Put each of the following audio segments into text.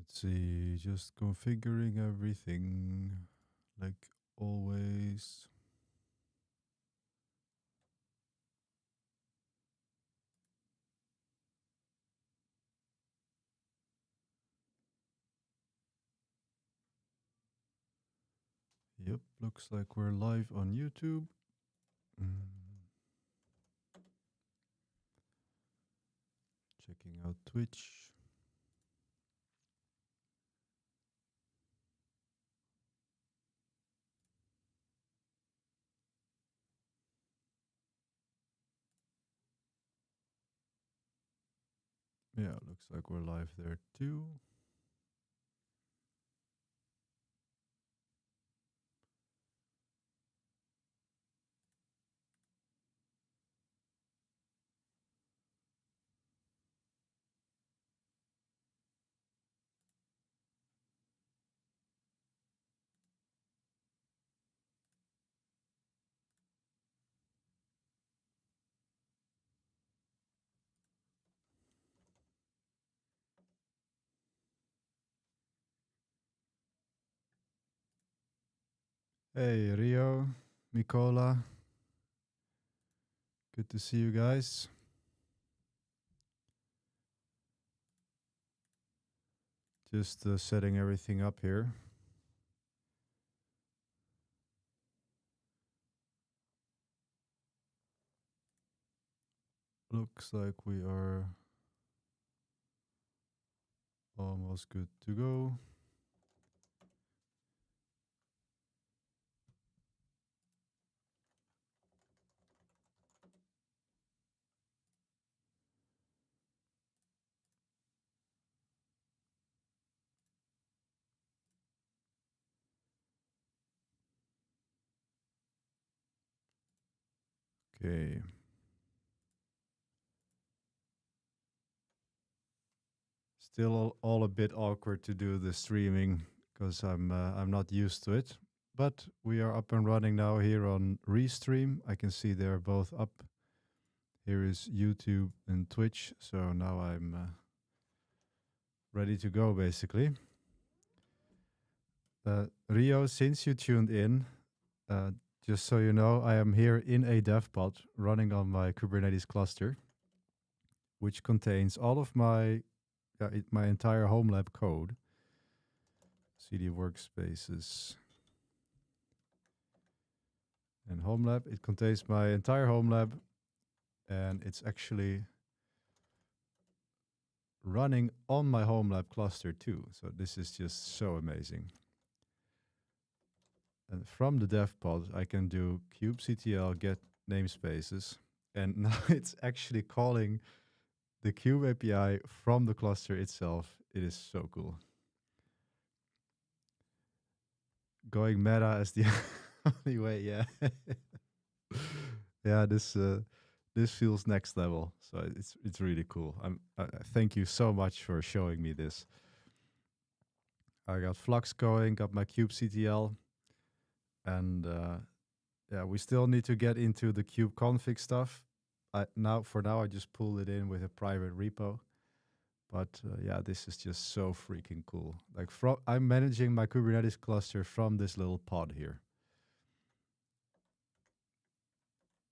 Let's see, just configuring everything like always. Yep, looks like we're live on YouTube. Checking out Twitch. Yeah, looks like we're live there too. Hey, Rio, Mikola. Good to see you guys. Just setting everything up here. Looks like we are almost good to go. Okay. Still all a bit awkward to do the streaming because I'm not used to it. But we are up and running now here on Restream. I can see they're both up. Here is YouTube and Twitch. So now I'm ready to go, basically. Rio, since you tuned in, just so you know, I am here in a dev pod running on my Kubernetes cluster, which contains all of my entire Homelab code. CD workspaces and Homelab. It contains my entire Homelab, and it's actually running on my Homelab cluster too. So this is just so amazing. And from the dev pod, I can do kubectl get namespaces, and now it's actually calling the Kube API from the cluster itself. It is so cool. Going meta is the only way, yeah. Yeah, this feels next level. So it's really cool. Thank you so much for showing me this. I got Flux going, got my kubectl, and yeah, we still need to get into the kube config stuff. For now, I just pulled it in with a private repo. But yeah, this is just so freaking cool. Like I'm managing my Kubernetes cluster from this little pod here.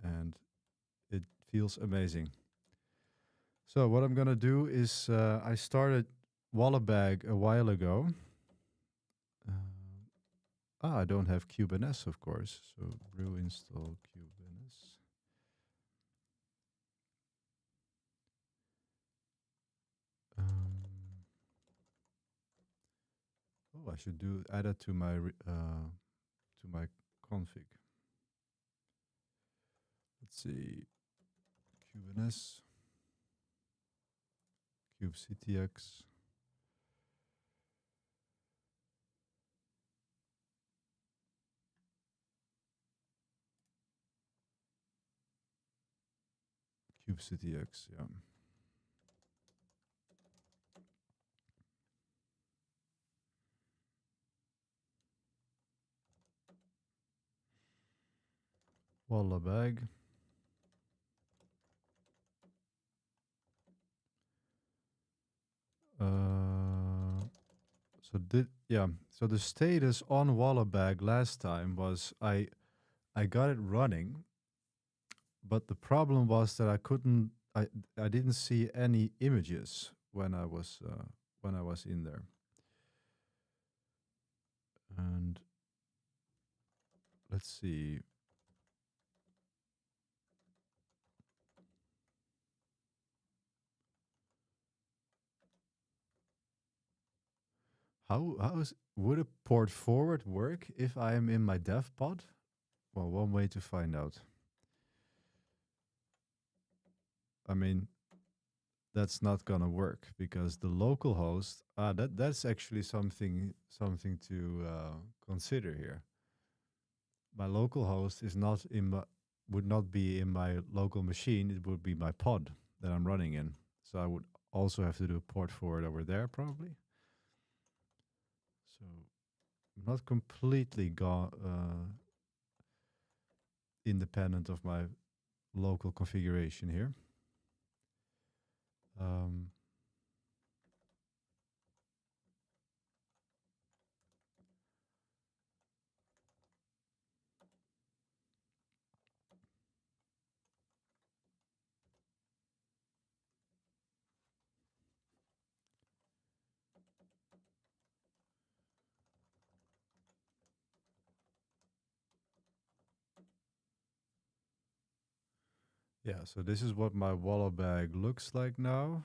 And it feels amazing. So what I'm going to do is I started Wallabag a while ago. I don't have Kubernetes, of course. So brew install Kubernetes. I should add it to my config. Let's see, Kubernetes, kubectx. kubectx, yeah. Wallabag. So the status on Wallabag last time was I got it running, but the problem was that I didn't see any images when I was in there. And let's see. Would a port forward work if I am in my dev pod? Well, one way to find out. I mean, that's not gonna work because the local host. That's actually something to consider here. My local host is not in my would not be in my local machine. It would be my pod that I'm running in. So I would also have to do a port forward over there probably. So not completely gone independent of my local configuration here. Um, yeah, so this is what my Wallabag looks like now.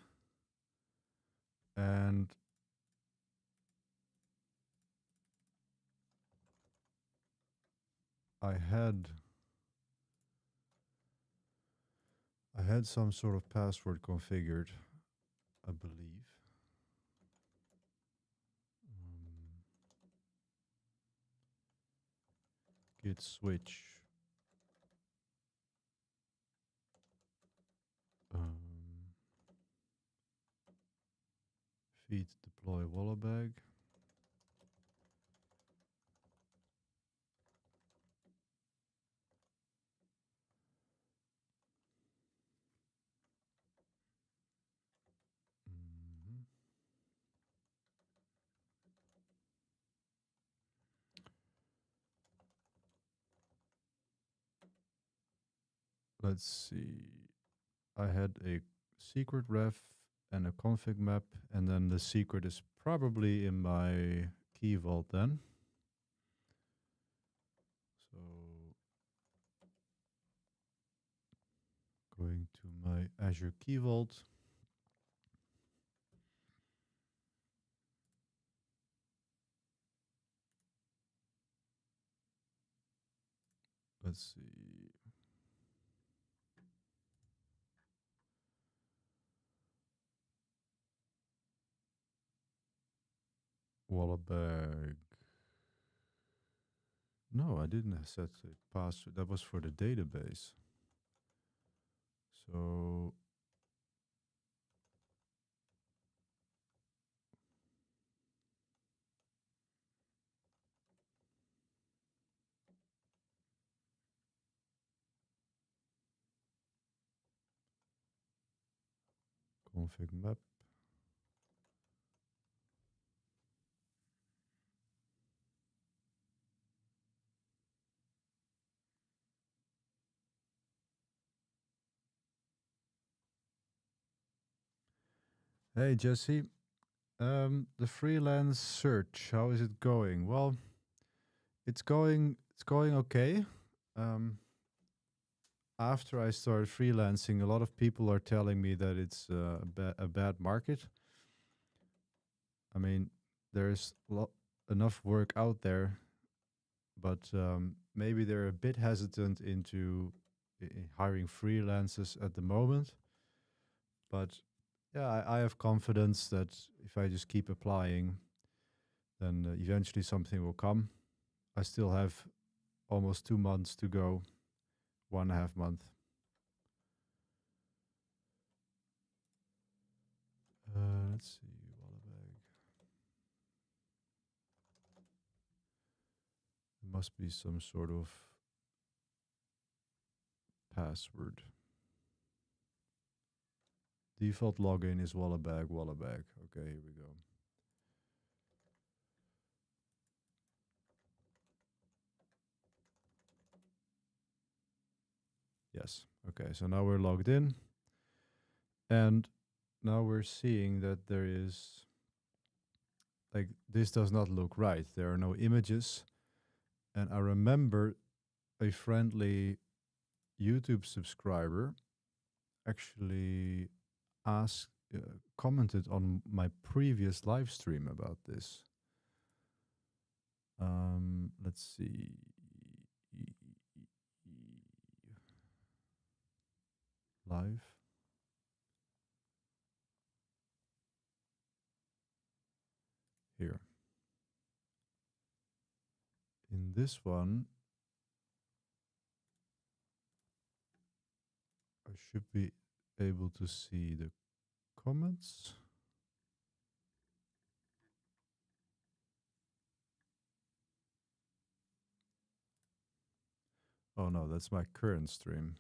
And I had I had some sort of password configured, I believe. Um, git switch. Um, feed deploy Wallabag. Mhm. Let's see. I had a secret ref and a config map, and then the secret is probably in my key vault then. So going to my Azure Key Vault. Let's see. Wallabag. No, I didn't set a password. That was for the database. So config map. Hey Jesse, the freelance search. How is it going? Well, it's going okay. Um, After I started freelancing, a lot of people are telling me that it's a bad market. I mean, there's enough work out there, but maybe they're a bit hesitant into hiring freelancers at the moment. But yeah, I have confidence that if I just keep applying, then eventually something will come. I still have almost 2 months to go, 1.5 month. Let's see, Wallabag. There must be some sort of password. Default login is Wallabag, Wallabag. Okay, here we go. Okay, so now we're logged in. And now we're seeing that there is, like, this does not look right. There are no images. And I remember a friendly YouTube subscriber actually asked, commented on my previous live stream about this. Let's see. Live. Here. In this one, I should be able to see the comments. Oh no, that's my current stream.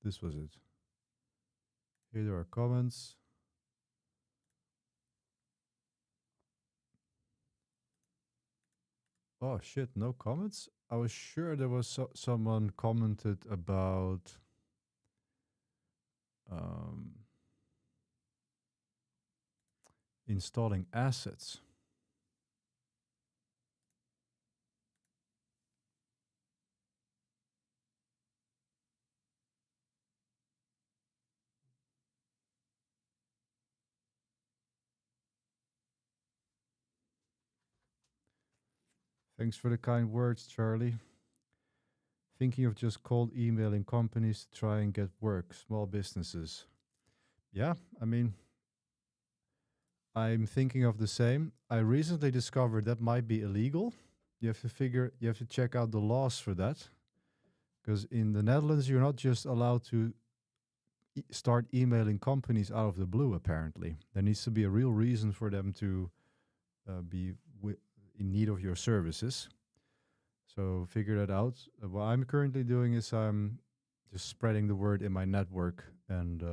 This was it. Here there are comments. Oh shit, no comments? I was sure there was someone commented about installing assets. Thanks for the kind words, Charlie. Thinking of just cold emailing companies to try and get work, small businesses. Yeah, I mean, I'm thinking of the same. I recently discovered that might be illegal. You have to check out the laws for that. Because in the Netherlands, you're not just allowed to start emailing companies out of the blue, apparently. There needs to be a real reason for them to be in need of your services. So figure that out. What I'm currently doing is I'm just spreading the word in my network and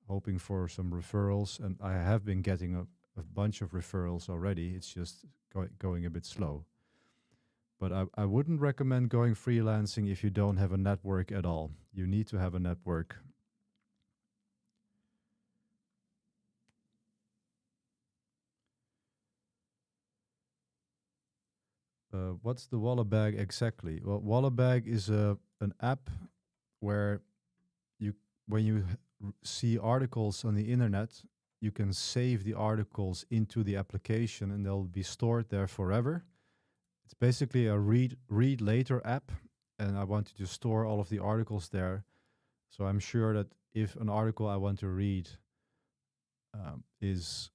hoping for some referrals. And I have been getting a bunch of referrals already. It's just going a bit slow. But I wouldn't recommend going freelancing if you don't have a network at all. You need to have a network. What's the Wallabag exactly? Well, Wallabag is an app where when you see articles on the internet, you can save the articles into the application and they'll be stored there forever. It's basically a read later app, and I want to store all of the articles there. So I'm sure that if an article I want to read is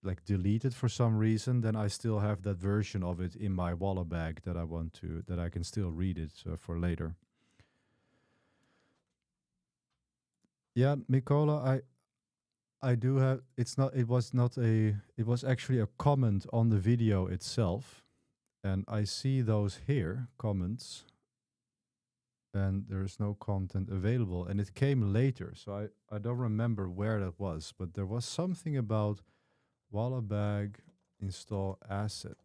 like deleted for some reason, then I still have that version of it in my Wallabag that I can still read it for later. Yeah, Mikola, I do have. It's not. It was not a. It was actually a comment on the video itself, and I see those here comments, and there's no content available, and it came later, so I don't remember where that was, but there was something about Wallabag install asset.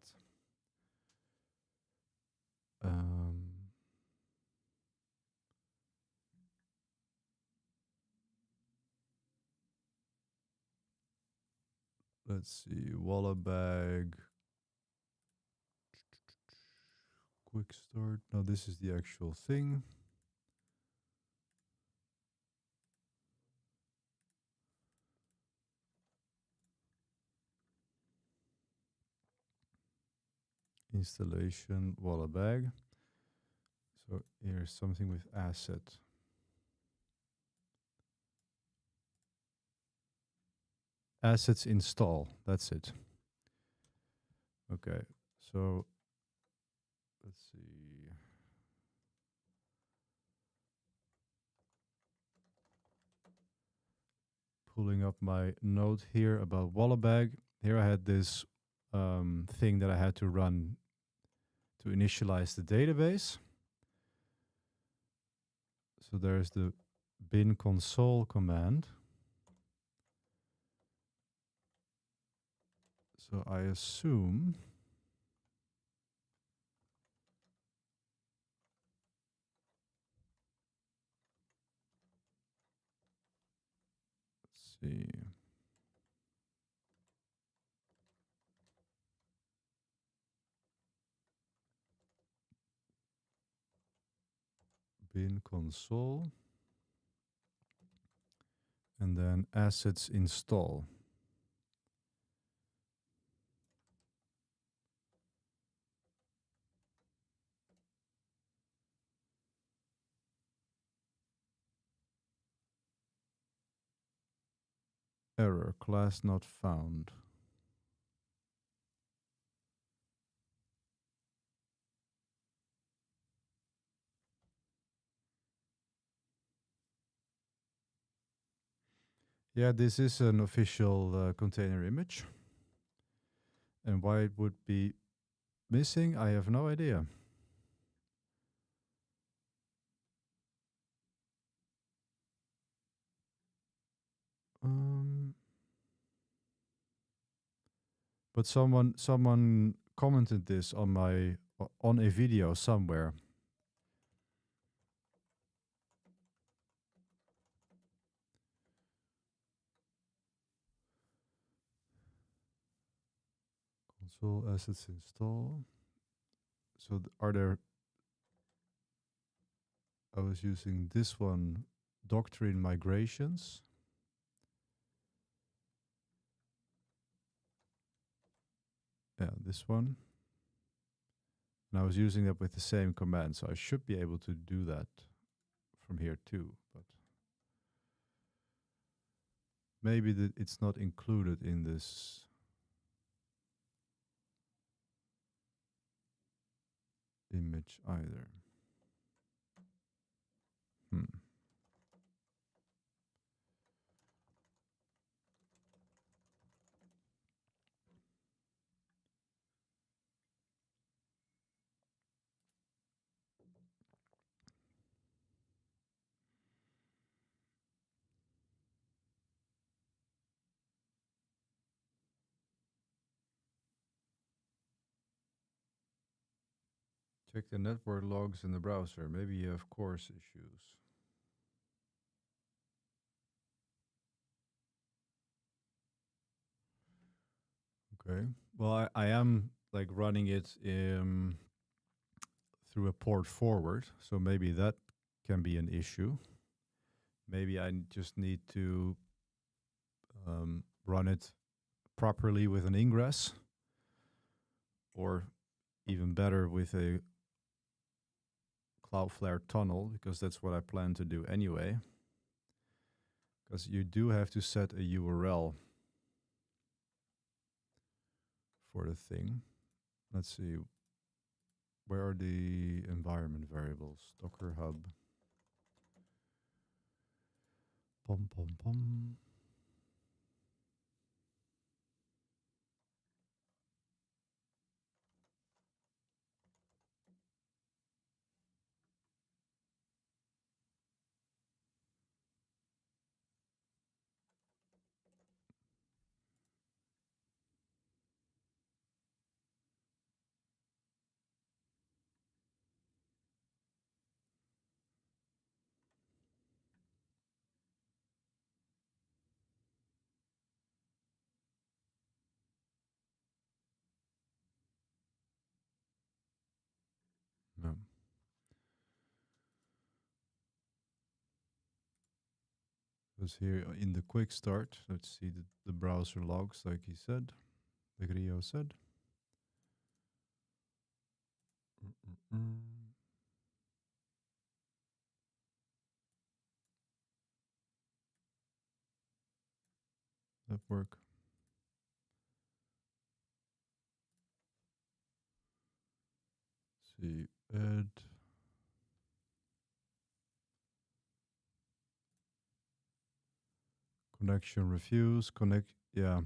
Let's see, Wallabag quick start. No, this is the actual thing. Installation Wallabag. So here's something with asset. Assets install. That's it. Okay. So let's see. Pulling up my note here about Wallabag. Here I had this thing that I had to run to initialize the database. So there's the bin console command. So I assume see. Bin console. And then assets install. Error, class not found. Yeah, this is an official container image. And why it would be missing, I have no idea. But someone commented this on on a video somewhere. Console assets install. So are there? I was using this one, doctrine migrations. Yeah, this one. And I was using that with the same command, so I should be able to do that from here too. But maybe it's not included in this image either. Check the network logs in the browser. Maybe you have course issues. Okay. Well, I am like running it through a port forward, so maybe that can be an issue. Maybe I just need to run it properly with an ingress, or even better with a Cloudflare tunnel, because that's what I plan to do anyway. Because you do have to set a URL for the thing. Let's see. Where are the environment variables? Docker hub. Pom pom pom. No. Because here in the quick start, let's see the browser logs, like he said, like Rio said. That work. See, add. Connection refuse, yeah.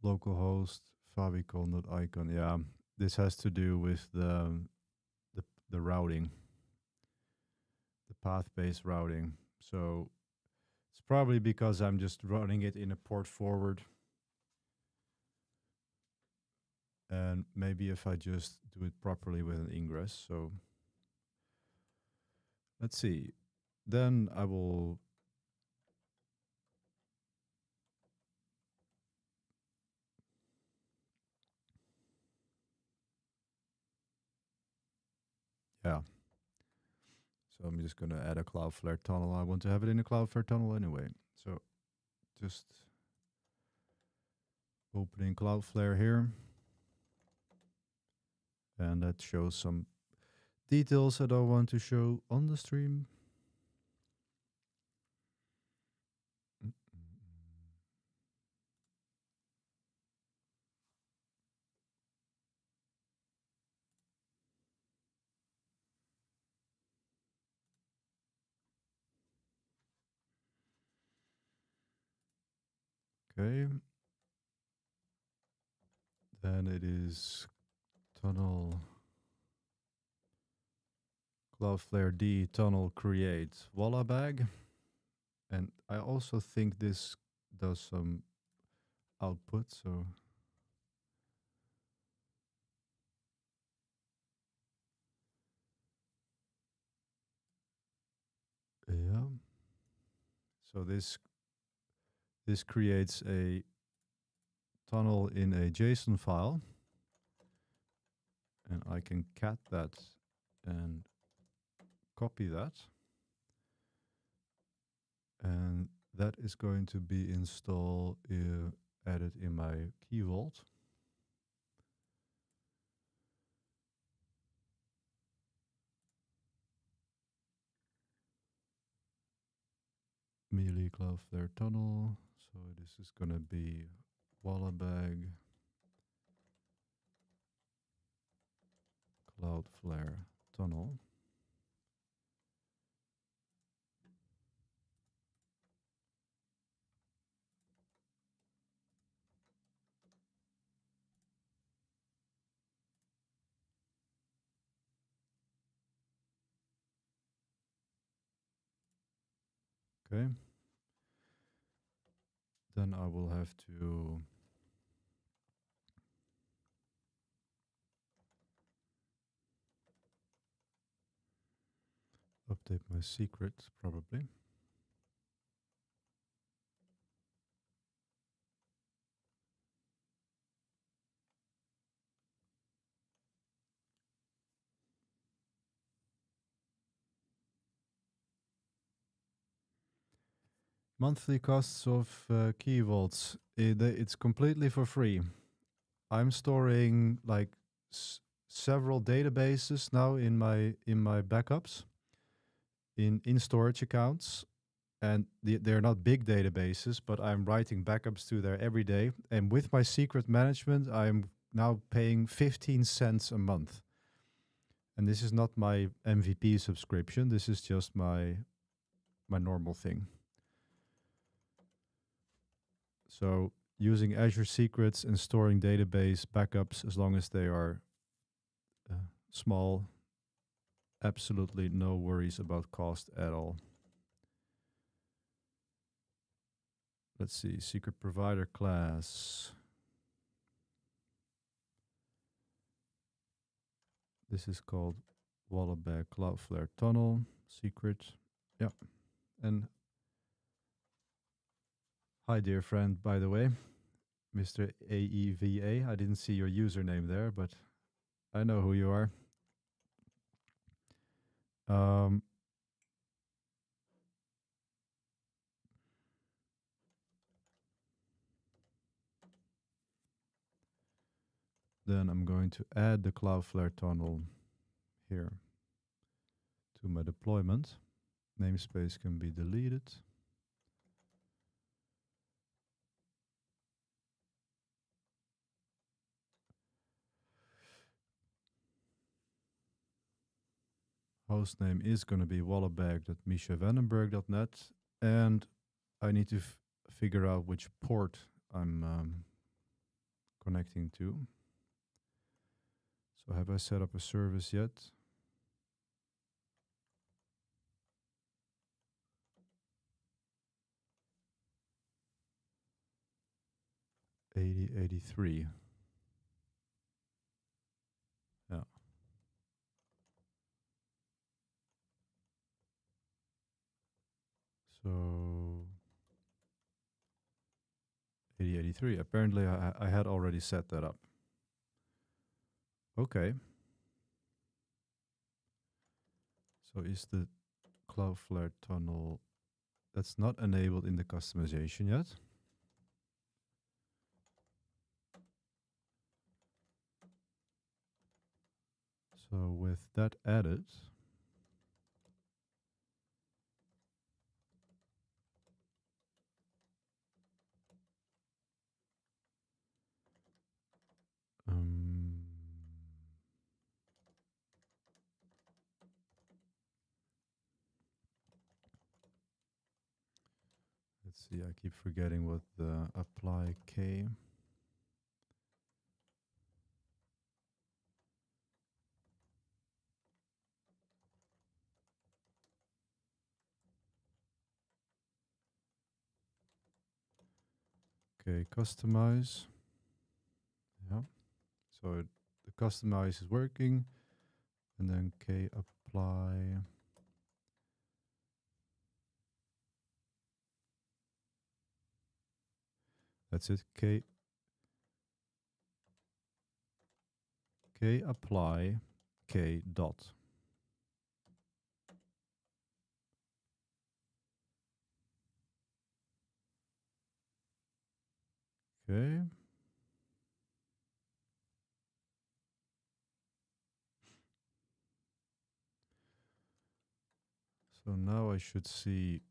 Localhost, favicon, not icon, yeah. This has to do with the routing, the path-based routing. So it's probably because I'm just running it in a port forward. And maybe if I just do it properly with an ingress. So let's see. Then I will yeah. So I'm just gonna add a Cloudflare tunnel. I want to have it in a Cloudflare tunnel anyway. So just opening Cloudflare here. And that shows some details that I want to show on the stream. Okay. Then it is tunnel Cloudflare D tunnel create Wallabag. And I also think this does some output. So yeah. So this creates a tunnel in a JSON file. And I can cat that and copy that. And that is going to be installed, added in my key vault. Melee Cloudflare tunnel. So this is going to be Wallabag Cloudflare tunnel. Okay. Then I will have to update my secret, probably. Monthly costs of key vaults. It's completely for free. I'm storing like several databases now in my backups in storage accounts, and they're not big databases, but I'm writing backups to there every day. And with my secret management, I'm now paying 15 cents a month. And this is not my MVP subscription. This is just my normal thing. So using Azure Secrets and storing database backups, as long as they are small, absolutely no worries about cost at all. Let's see, secret provider class. This is called Wallabag Cloudflare Tunnel secret. Yeah. And hi, dear friend, by the way, Mr. AEVA. I didn't see your username there, but I know who you are. Then I'm going to add the Cloudflare tunnel here to my deployment. Namespace can be deleted. Hostname is going to be wallabag.mishavandenberg.net, and I need to figure out which port I'm connecting to. So have I set up a service yet? 8083. Yeah. So 8083. Apparently, I had already set that up. Okay. So is the Cloudflare tunnel that's not enabled in the customization yet? So with that added, um, let's see, I keep forgetting what the apply K. Okay, customize. Yeah. So the customize is working. And then K apply. That's it. K apply K dot. Okay. So now I should see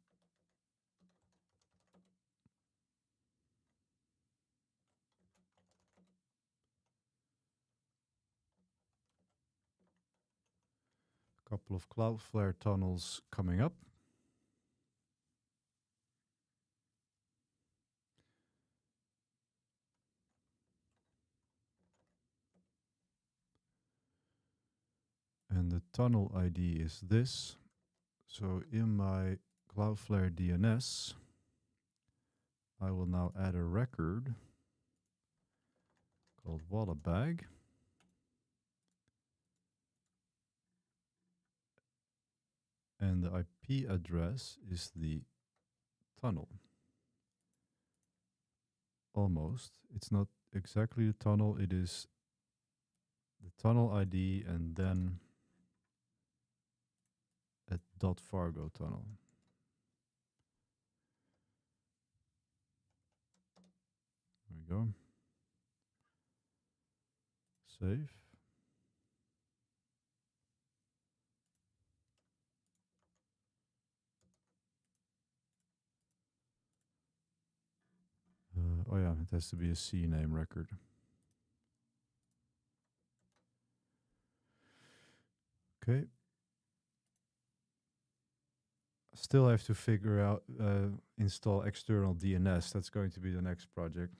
a couple of Cloudflare tunnels coming up. And the tunnel ID is this. So in my Cloudflare DNS, I will now add a record called Wallabag. And the IP address is the tunnel. Almost. It's not exactly the tunnel. It is the tunnel ID and then a .fargo tunnel. There we go. Save. Oh yeah, it has to be a CNAME record. Okay. Still have to figure out, install external DNS. That's going to be the next project.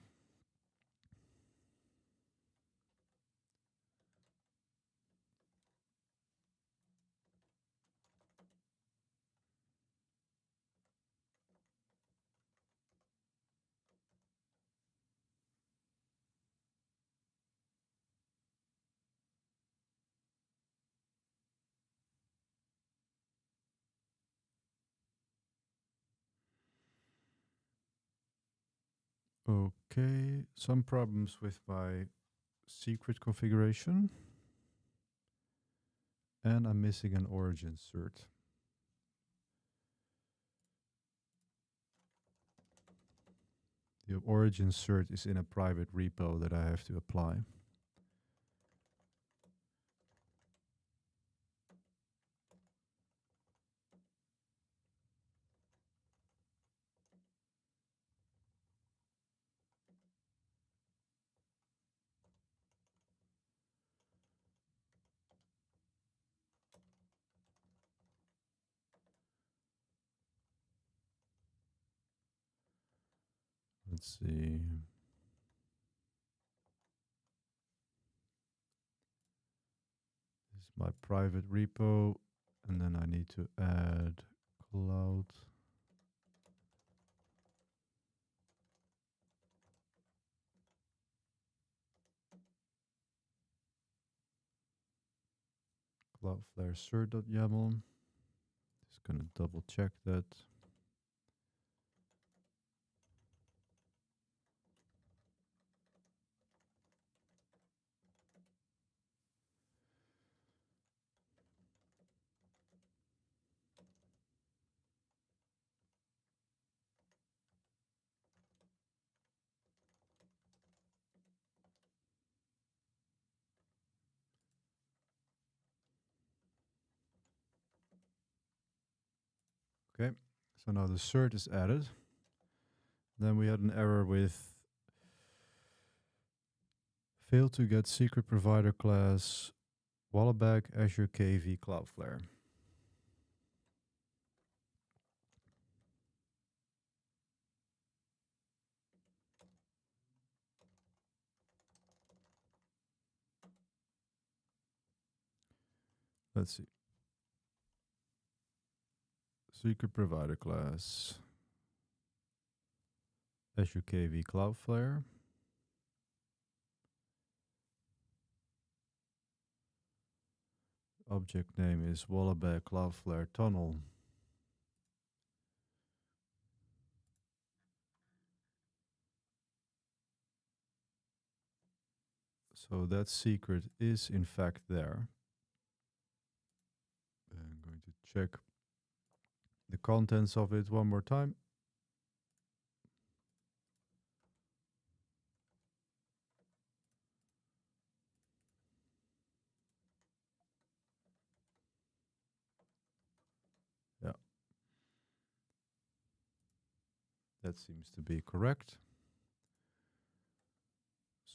Okay, some problems with my secret configuration. And I'm missing an origin cert. The origin cert is in a private repo that I have to apply. Let's see. This is my private repo. And then I need to add cloudflare cert.yaml. Just gonna double check that. Okay, so now the cert is added. Then we had an error with failed to get secret provider class Wallabag Azure KV Cloudflare. Let's see. Secret provider class Azure KV Cloudflare. Object name is Wallabag Cloudflare Tunnel. So that secret is in fact there. I'm going to check the contents of it one more time. Yeah, that seems to be correct.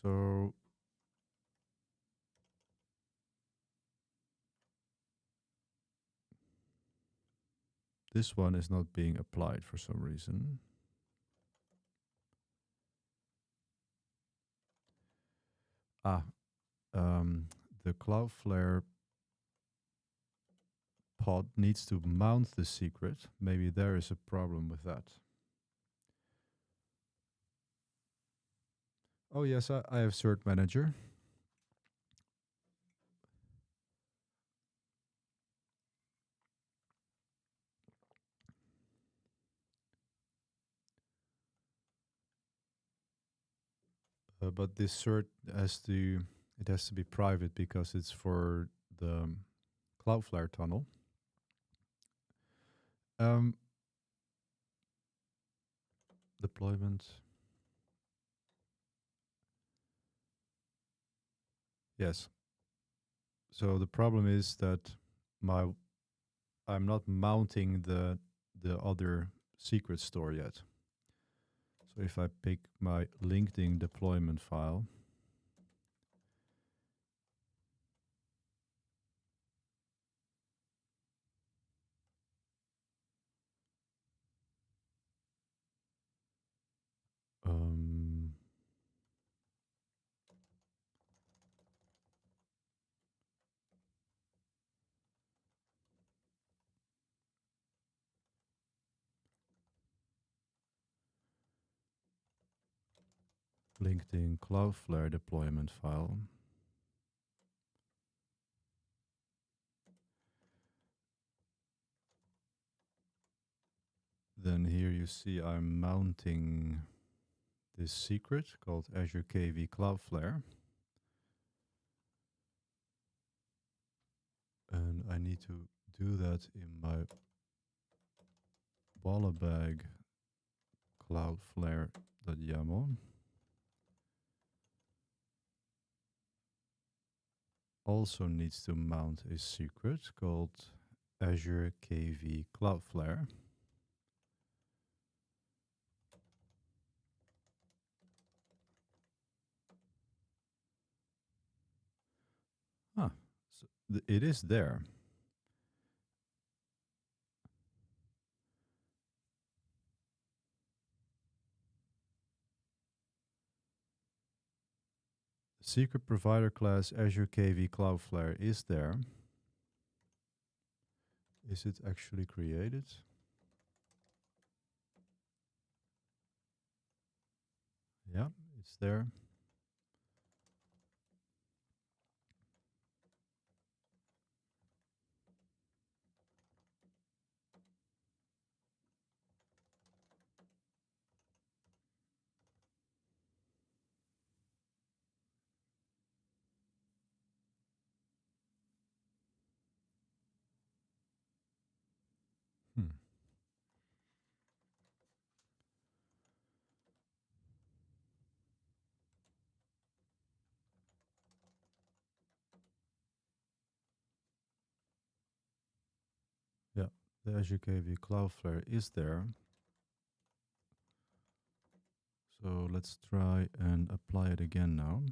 So this one is not being applied for some reason. The Cloudflare pod needs to mount the secret. Maybe there is a problem with that. Oh yes, I have cert manager. But this cert has to be private because it's for the Cloudflare tunnel. Deployment. Yes. So the problem is that I'm not mounting the other secret store yet. So if I pick my LinkedIn deployment file, LinkedIn Cloudflare deployment file. Then here you see I'm mounting this secret called Azure KV Cloudflare. And I need to do that in my Wallabag Cloudflare.yaml. Also needs to mount a secret called Azure KV Cloudflare. So it is there. Secret provider class Azure KV Cloudflare is there. Is it actually created? Yeah, it's there. Hmm. The Azure KV Cloudflare is there. So let's try and apply it again now.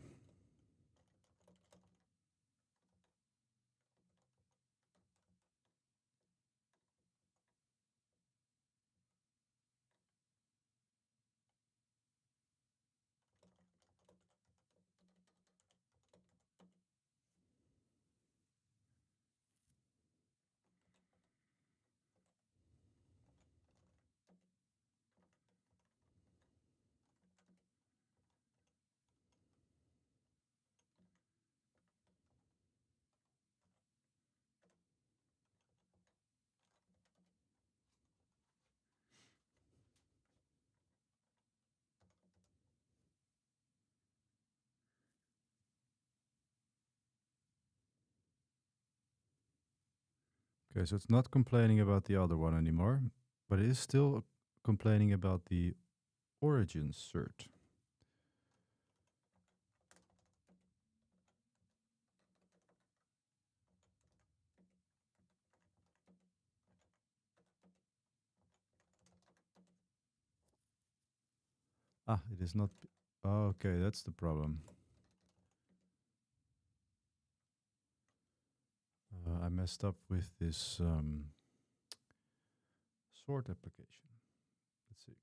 Okay, so it's not complaining about the other one anymore, but it is still complaining about the origin cert. Ah, it is not. Oh, okay, that's the problem. I messed up with this sort application. Let's see.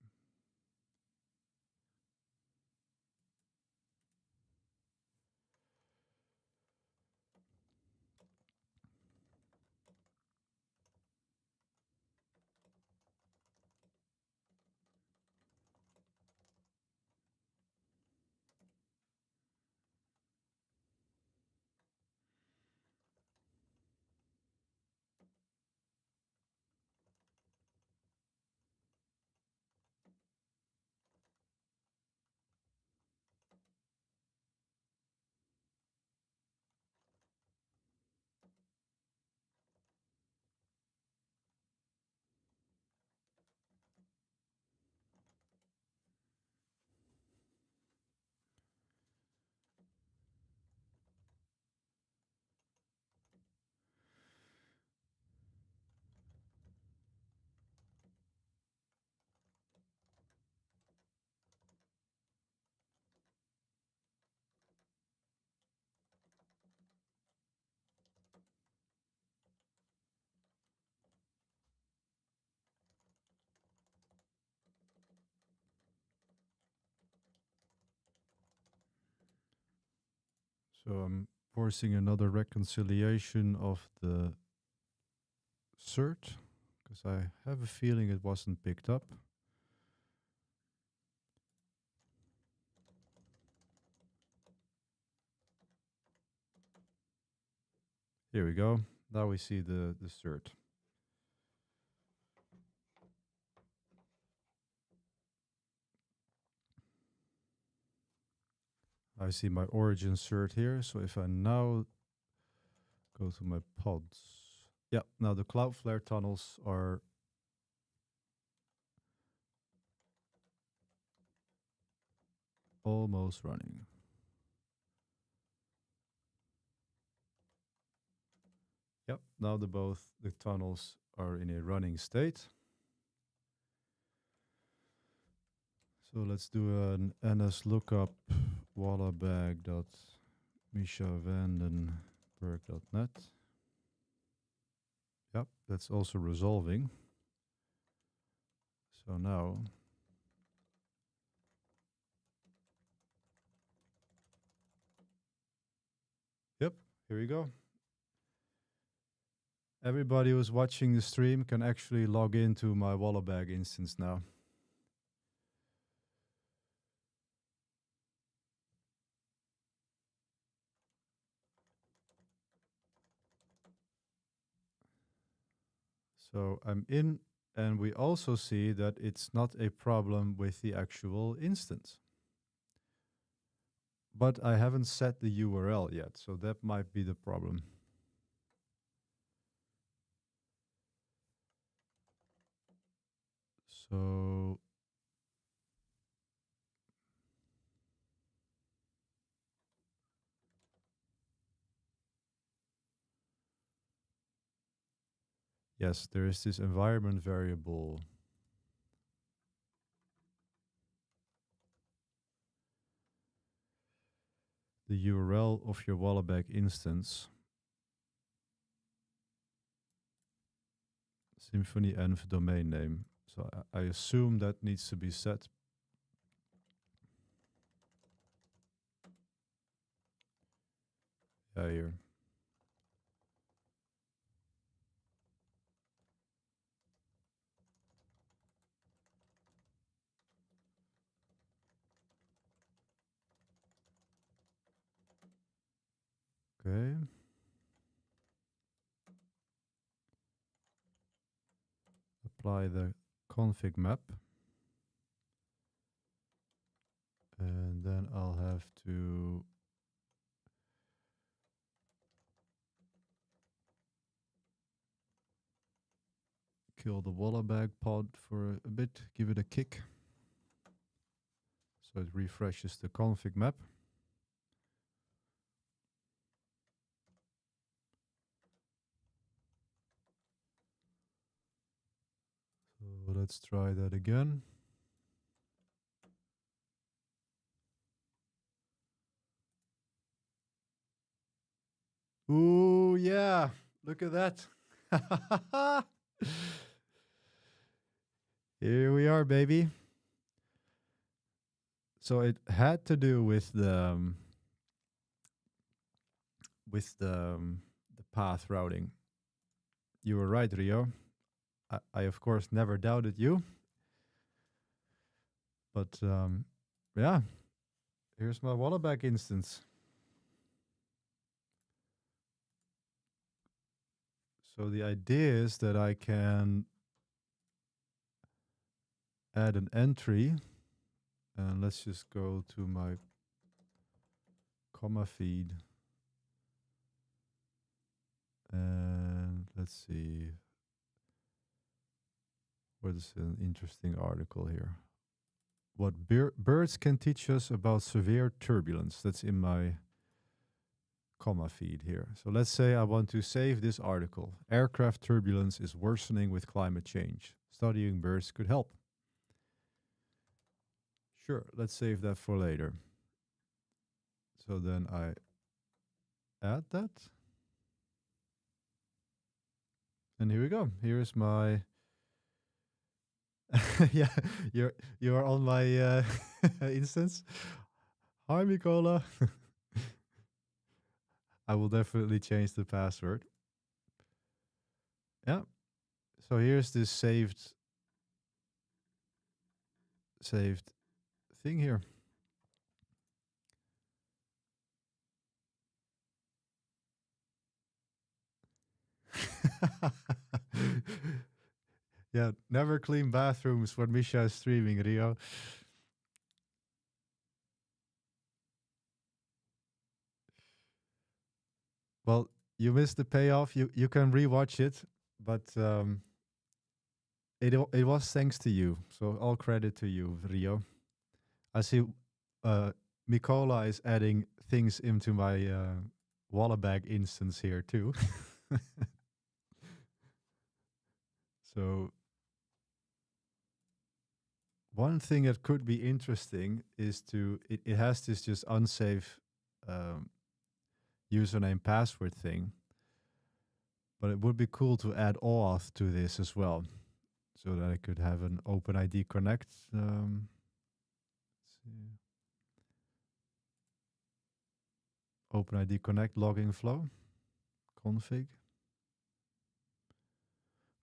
So I'm forcing another reconciliation of the cert because I have a feeling it wasn't picked up. Here we go. Now we see the cert. I see my origin cert here. So if I now go to my pods, yeah, now the Cloudflare tunnels are almost running. Yep, now the tunnels are in a running state. So let's do an ns lookup wallabag.mishavandenberg.net. Yep, that's also resolving. So now yep, here we go. Everybody who's watching the stream can actually log into my Wallabag instance now. So I'm in, and we also see that it's not a problem with the actual instance. But I haven't set the URL yet, so that might be the problem. So Yes, there is this environment variable. The URL of your Wallabag instance. Symfony env domain name. So I assume that needs to be set. Yeah, here. Okay. Apply the config map. And then I'll have to kill the Wallabag pod for a bit, give it a kick. So it refreshes the config map. So let's try that again. Ooh, yeah. Look at that. Here we are, baby. So it had to do with the path routing. You were right, Rio. I of course never doubted you. But yeah, here's my Wallabag instance. So the idea is that I can add an entry, and let's just go to my comma feed. And let's see. What is an interesting article here? What birds can teach us about severe turbulence. That's in my comma feed here. So let's say I want to save this article. Aircraft turbulence is worsening with climate change. Studying birds could help. Sure, let's save that for later. So then I add that. And here we go. Here's my yeah, you're on my instance. Hi, Mikola. I will definitely change the password. Yeah. So here's this saved thing here. Yeah, never clean bathrooms when Misha is streaming, Rio. Well, you missed the payoff. You can rewatch it, but it was thanks to you. So all credit to you, Rio. I see Mikola is adding things into my Wallabag instance here too. So one thing that could be interesting is it has this just unsafe username password thing, but it would be cool to add OAuth to this as well, so that I could have an OpenID Connect. OpenID Connect logging flow config.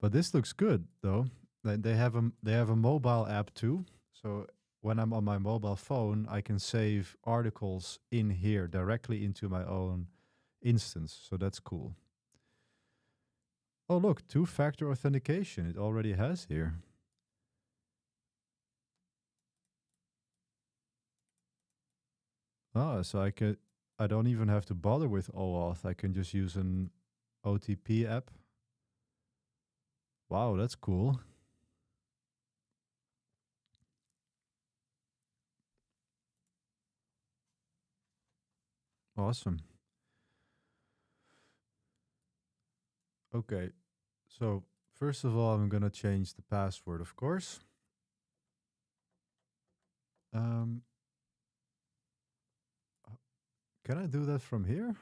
But this looks good though. They have a mobile app too. So when I'm on my mobile phone, I can save articles in here directly into my own instance. So that's cool. Oh look, two-factor authentication. It already has here. Oh, so I don't even have to bother with OAuth. I can just use an OTP app. Wow, that's cool. Awesome. Okay, so First of all, I'm gonna change the password, of course. Can I do that from here?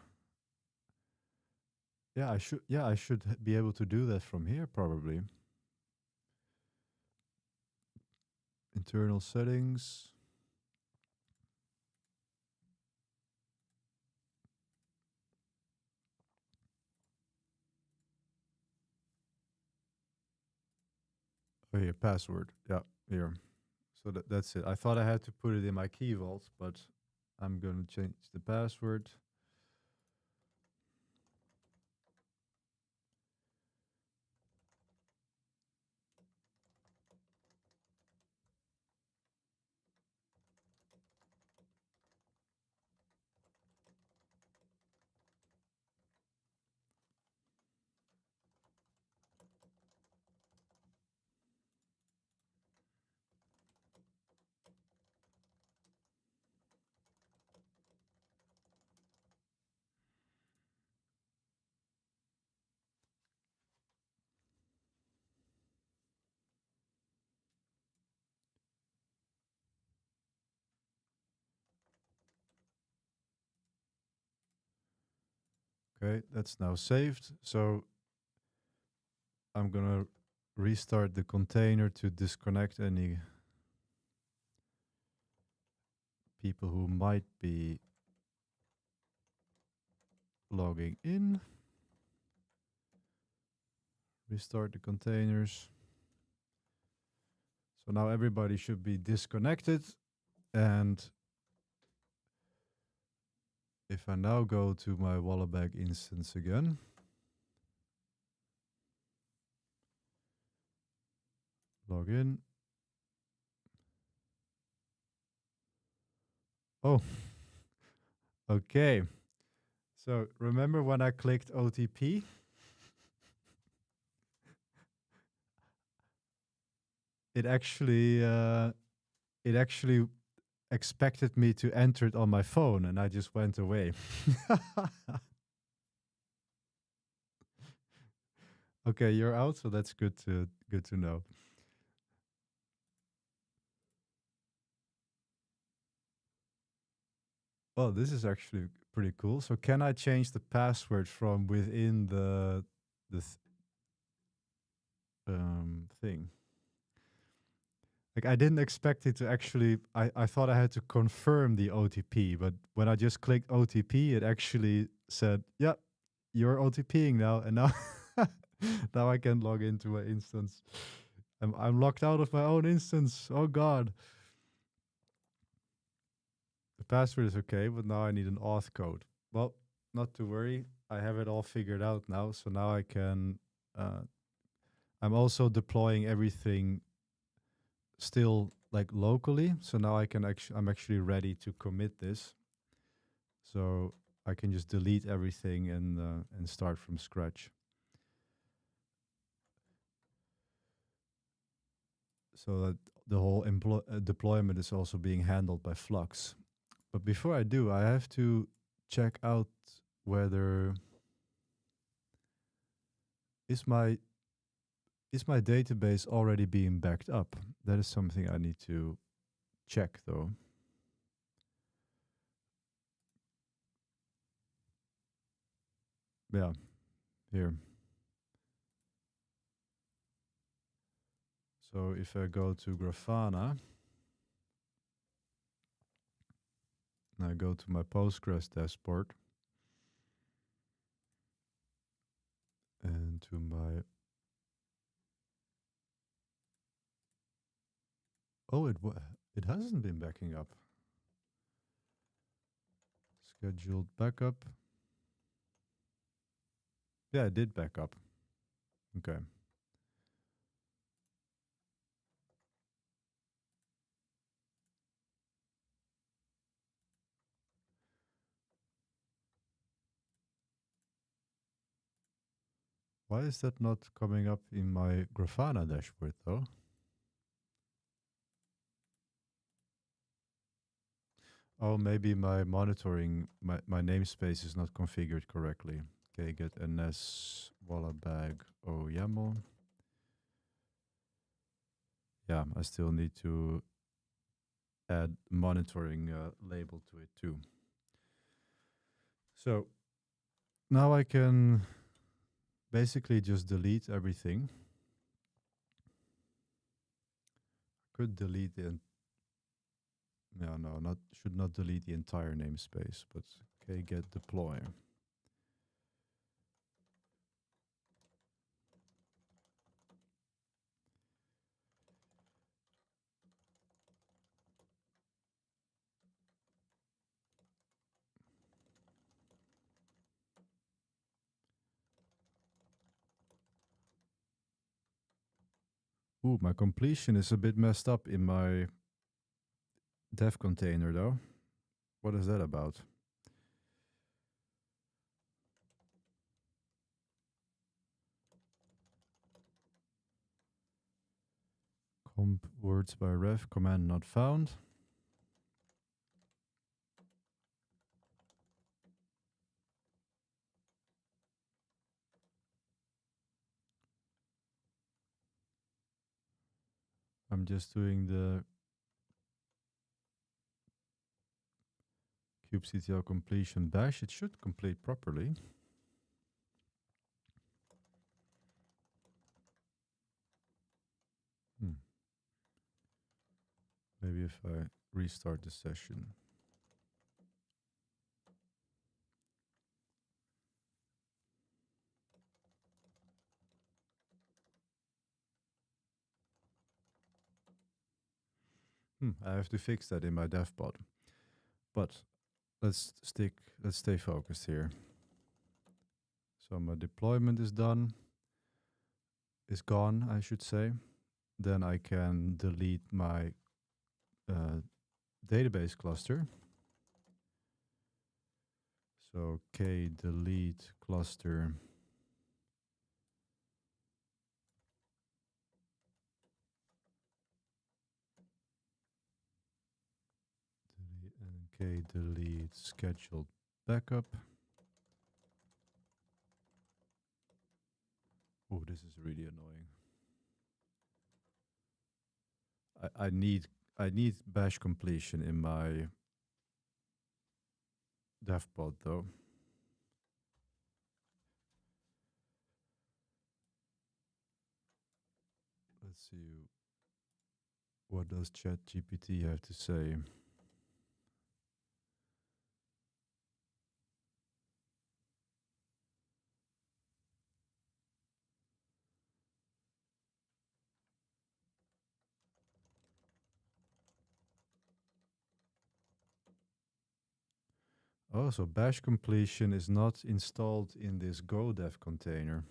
Yeah, I should. Yeah, I should be able to do that from here, probably. Internal settings. Oh, here, password. Yeah, here. So that's it. I thought I had to put it in my key vault, but I'm going to change the password. Okay, that's now saved. So I'm going to restart the container to disconnect any people who might be logging in. Restart the containers. So now everybody should be disconnected. And if I now go to my Wallabag instance again, log in. Oh, okay. So remember when I clicked OTP? It actually expected me to enter it on my phone, and I just went away. Okay, you're out, so that's good to know. Oh, this is actually pretty cool. So can I change the password from within the thing? Like I didn't expect it to actually. I thought I had to confirm the OTP, but when I just clicked OTP, it actually said, "Yep, you're OTPing now," and now now I can log into my instance. I'm locked out of my own instance. Oh God. The password is okay, but now I need an auth code. Well, not to worry. I have it all figured out now. So now I can. I'm also deploying everything still like locally. So now I can actually. I'm actually ready to commit this. So I can just delete everything and start from scratch. So that the whole deployment is also being handled by Flux. But before I do, I have to check out whether is my database already being backed up. That is something I need to check though. Yeah, here. So if I go to Grafana and I go to my Postgres dashboard and to my it hasn't been backing up. Scheduled backup. Yeah, it did back up. Okay. Why is that not coming up in my Grafana dashboard though? Oh, maybe my monitoring, my namespace is not configured correctly. Okay, get ns wallabag o YAML. yeah, I still need to add monitoring label to it too. So now I can basically just delete everything. Could delete the should not delete the entire namespace, but get deploy. Ooh, my completion is a bit messed up in my dev container though. What is that about? Comp words by ref, command not found. I'm just doing the kubectl completion bash. It should complete properly. Maybe if I restart the session. I have to fix that in my dev pod. But let's stay focused here. So my deployment is done. Is gone, I should say. Then I can delete my database cluster. So k delete cluster. And k delete scheduled backup. Oh, this is really annoying. I need bash completion in my dev pod though. Let's see. What does ChatGPT have to say? Oh, so bash completion is not installed in this Go dev container.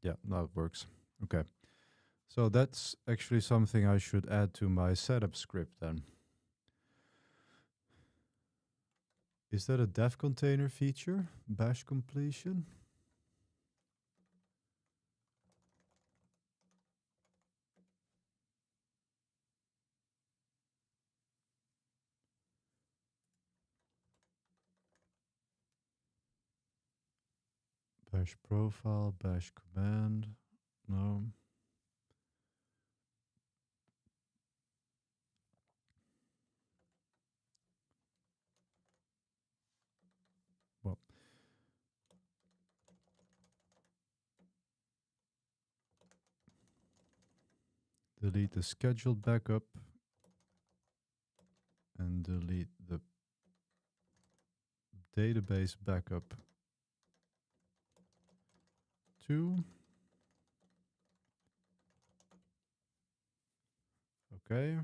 Yeah, now it works. Okay. So that's actually something I should add to my setup script then. Is that a dev container feature? Bash completion? Bash profile, bash command. No. Well, delete the scheduled backup and delete the database backup too. Okay.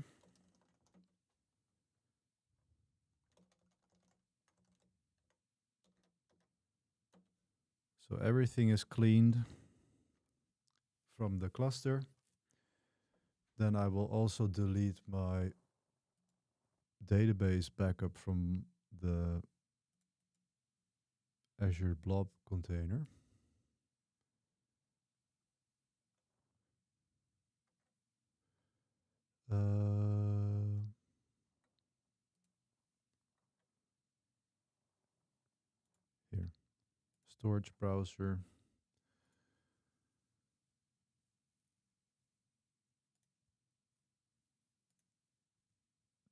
So everything is cleaned from the cluster. Then I will also delete my database backup from the Azure Blob container. Here, storage browser.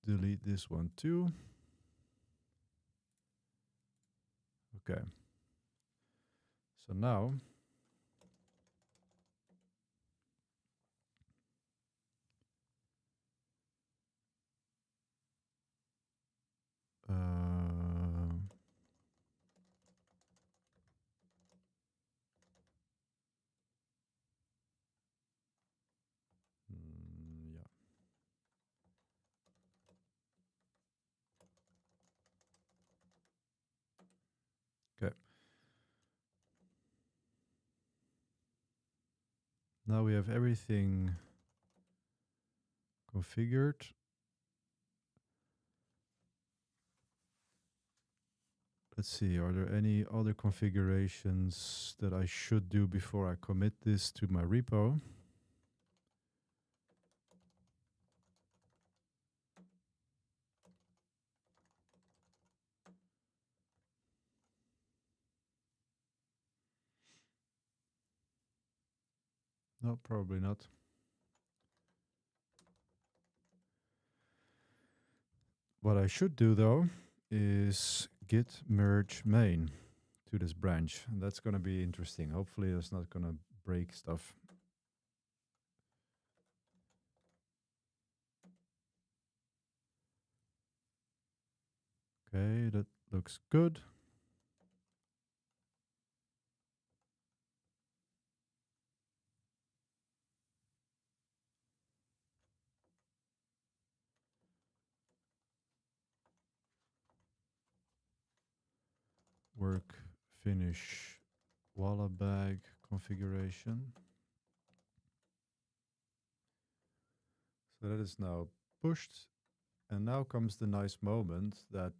Delete this one too. Okay. So now yeah. Okay. Now we have everything configured. Let's see, are there any other configurations that I should do before I commit this to my repo? No, probably not. What I should do though is git merge main to this branch. And that's going to be interesting. Hopefully it's not going to break stuff. Okay, that looks good. Work finish Wallabag configuration. So that is now pushed. And now comes the nice moment that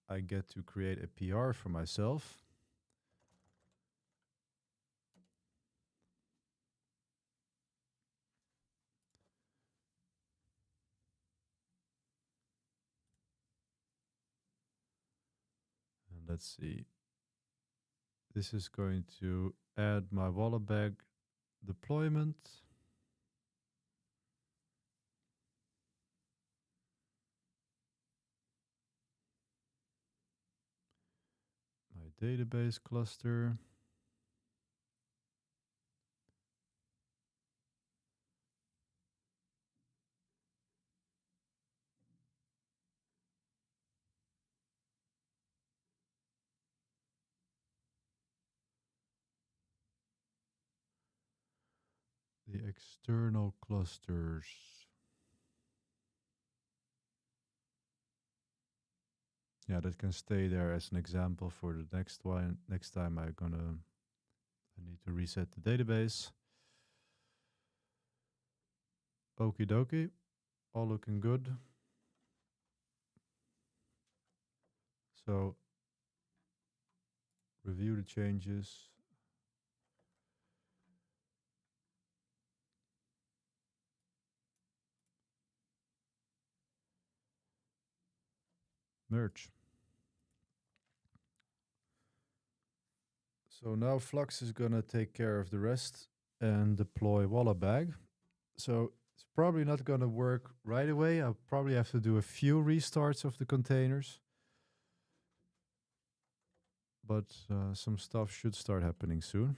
I get to create a PR for myself. And let's see. This is going to add my Wallabag deployment. My database cluster. The external clusters. Yeah, that can stay there as an example for the next one. Next time I need to reset the database. Okie dokie. All looking good. So review the changes. Merge. So now Flux is going to take care of the rest and deploy Wallabag. So it's probably not going to work right away. I'll probably have to do a few restarts of the containers. But some stuff should start happening soon.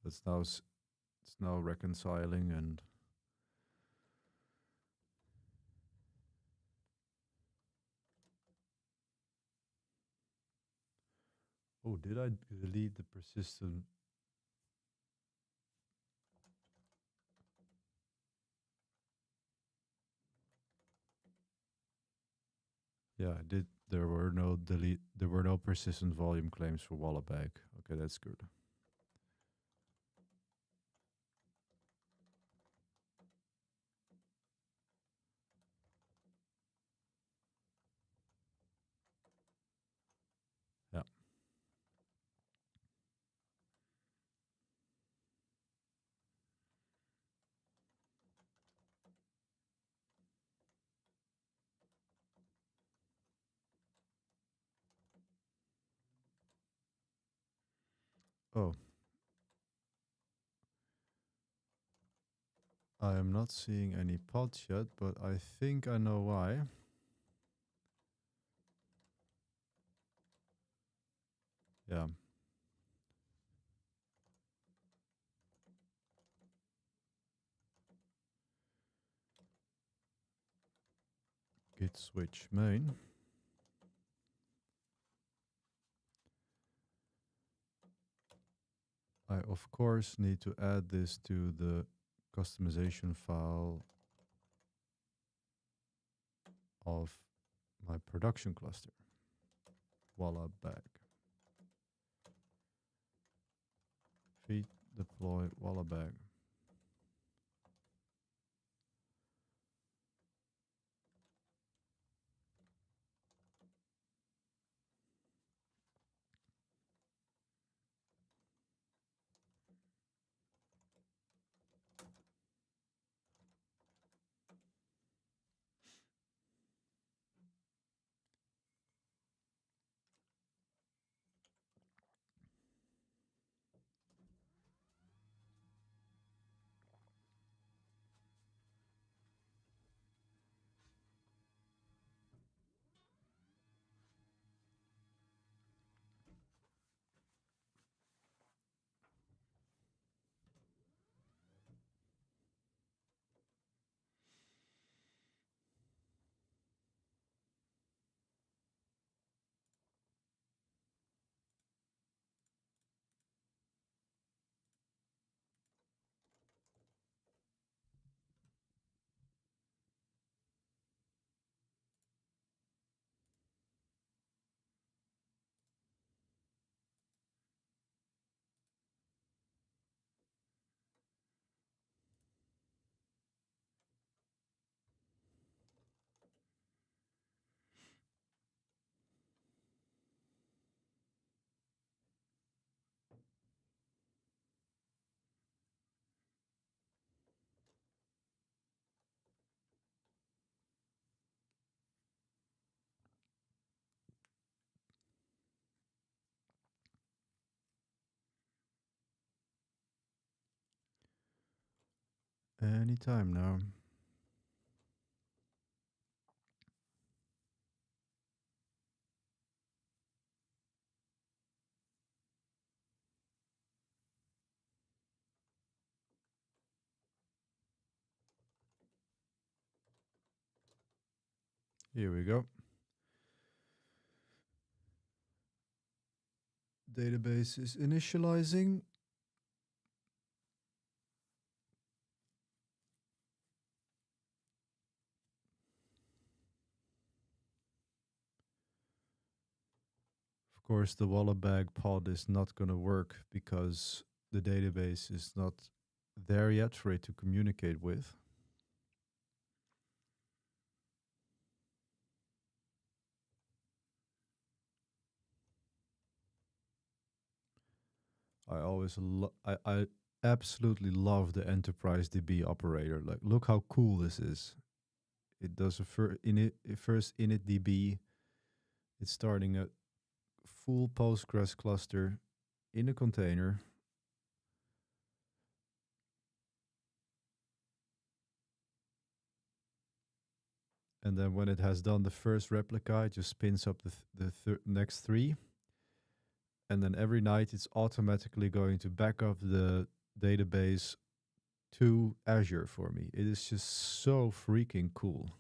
It's now reconciling and oh, did I delete the persistent? Yeah, I did. There were no delete. There were no persistent volume claims for Wallabag. Okay, that's good. Yeah. Oh, I am not seeing any pods yet, but I think I know why. Yeah. Git switch main. I of course need to add this to the customization file of my production cluster. Wallabag. Feed deploy Wallabag. Anytime now. Here we go. Database is initializing. Of course, the Wallabag pod is not going to work because the database is not there yet for it to communicate with. I absolutely love the enterprise DB operator. Like, look how cool this is. It does a first init DB. It's starting a full Postgres cluster in a container. And then when it has done the first replica, it just spins up the next three. and then every night it's automatically going to back up the database to Azure for me. It is just so freaking cool.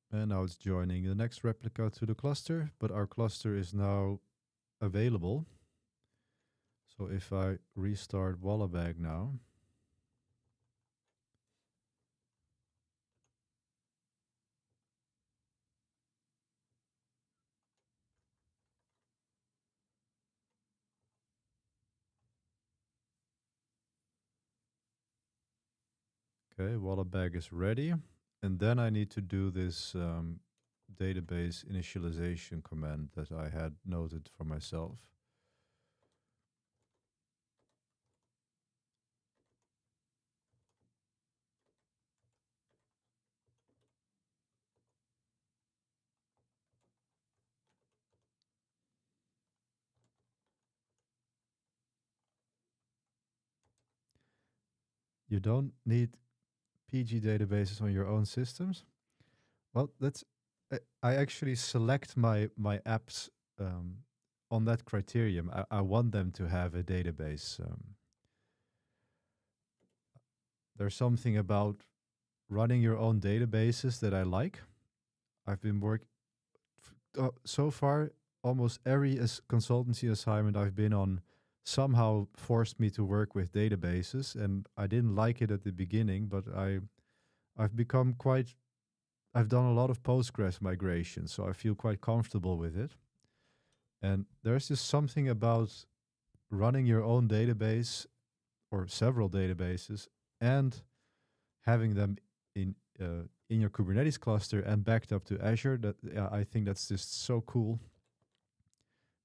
And now it's joining the next replica to the cluster, but our cluster is now available. So if I restart Wallabag now, okay, Wallabag is ready. And then I need to do this database initialization command that I had noted for myself. You don't need PG databases on your own systems. Well, that's I actually select my apps on that criterion. I want them to have a database. There's something about running your own databases that I like. I've been so far. Almost every consultancy assignment I've been on somehow forced me to work with databases, and I didn't like it at the beginning, but I've become quite. I've done a lot of Postgres migration, so I feel quite comfortable with it. And there's just something about running your own database or several databases and having them in your Kubernetes cluster and backed up to Azure. That I think that's just so cool.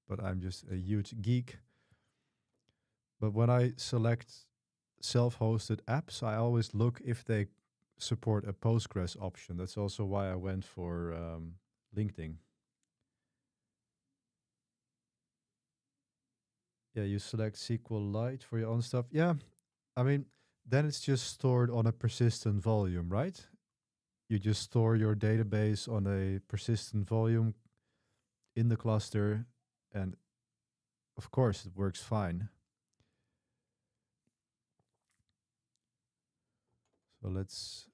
But I'm just a huge geek. But when I select self-hosted apps, I always look if they support a Postgres option. That's also why I went for LinkedIn. Yeah, you select SQLite for your own stuff. Yeah, I mean, then it's just stored on a persistent volume, right? You just store your database on a persistent volume in the cluster, and of course, it works fine. So let's,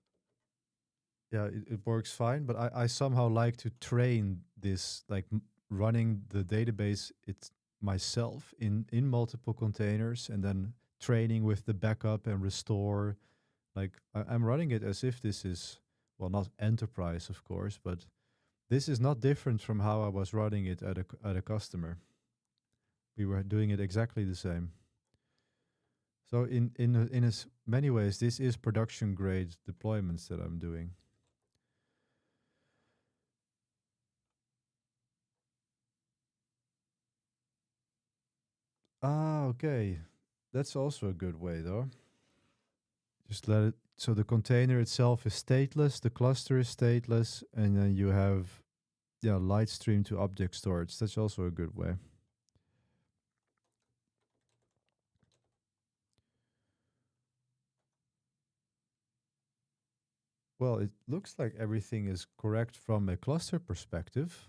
yeah, it works fine, but I somehow like to train this, like running the database it myself in multiple containers and then training with the backup and restore. Like I'm running it as if this is, well, not enterprise, of course, but this is not different from how I was running it at a customer. We were doing it exactly the same. So in many ways, this is production grade deployments that I'm doing. Ah, okay. That's also a good way, though. Just let it. So the container itself is stateless, the cluster is stateless, and then you have, yeah, light stream to object storage. That's also a good way. Well, it looks like everything is correct from a cluster perspective.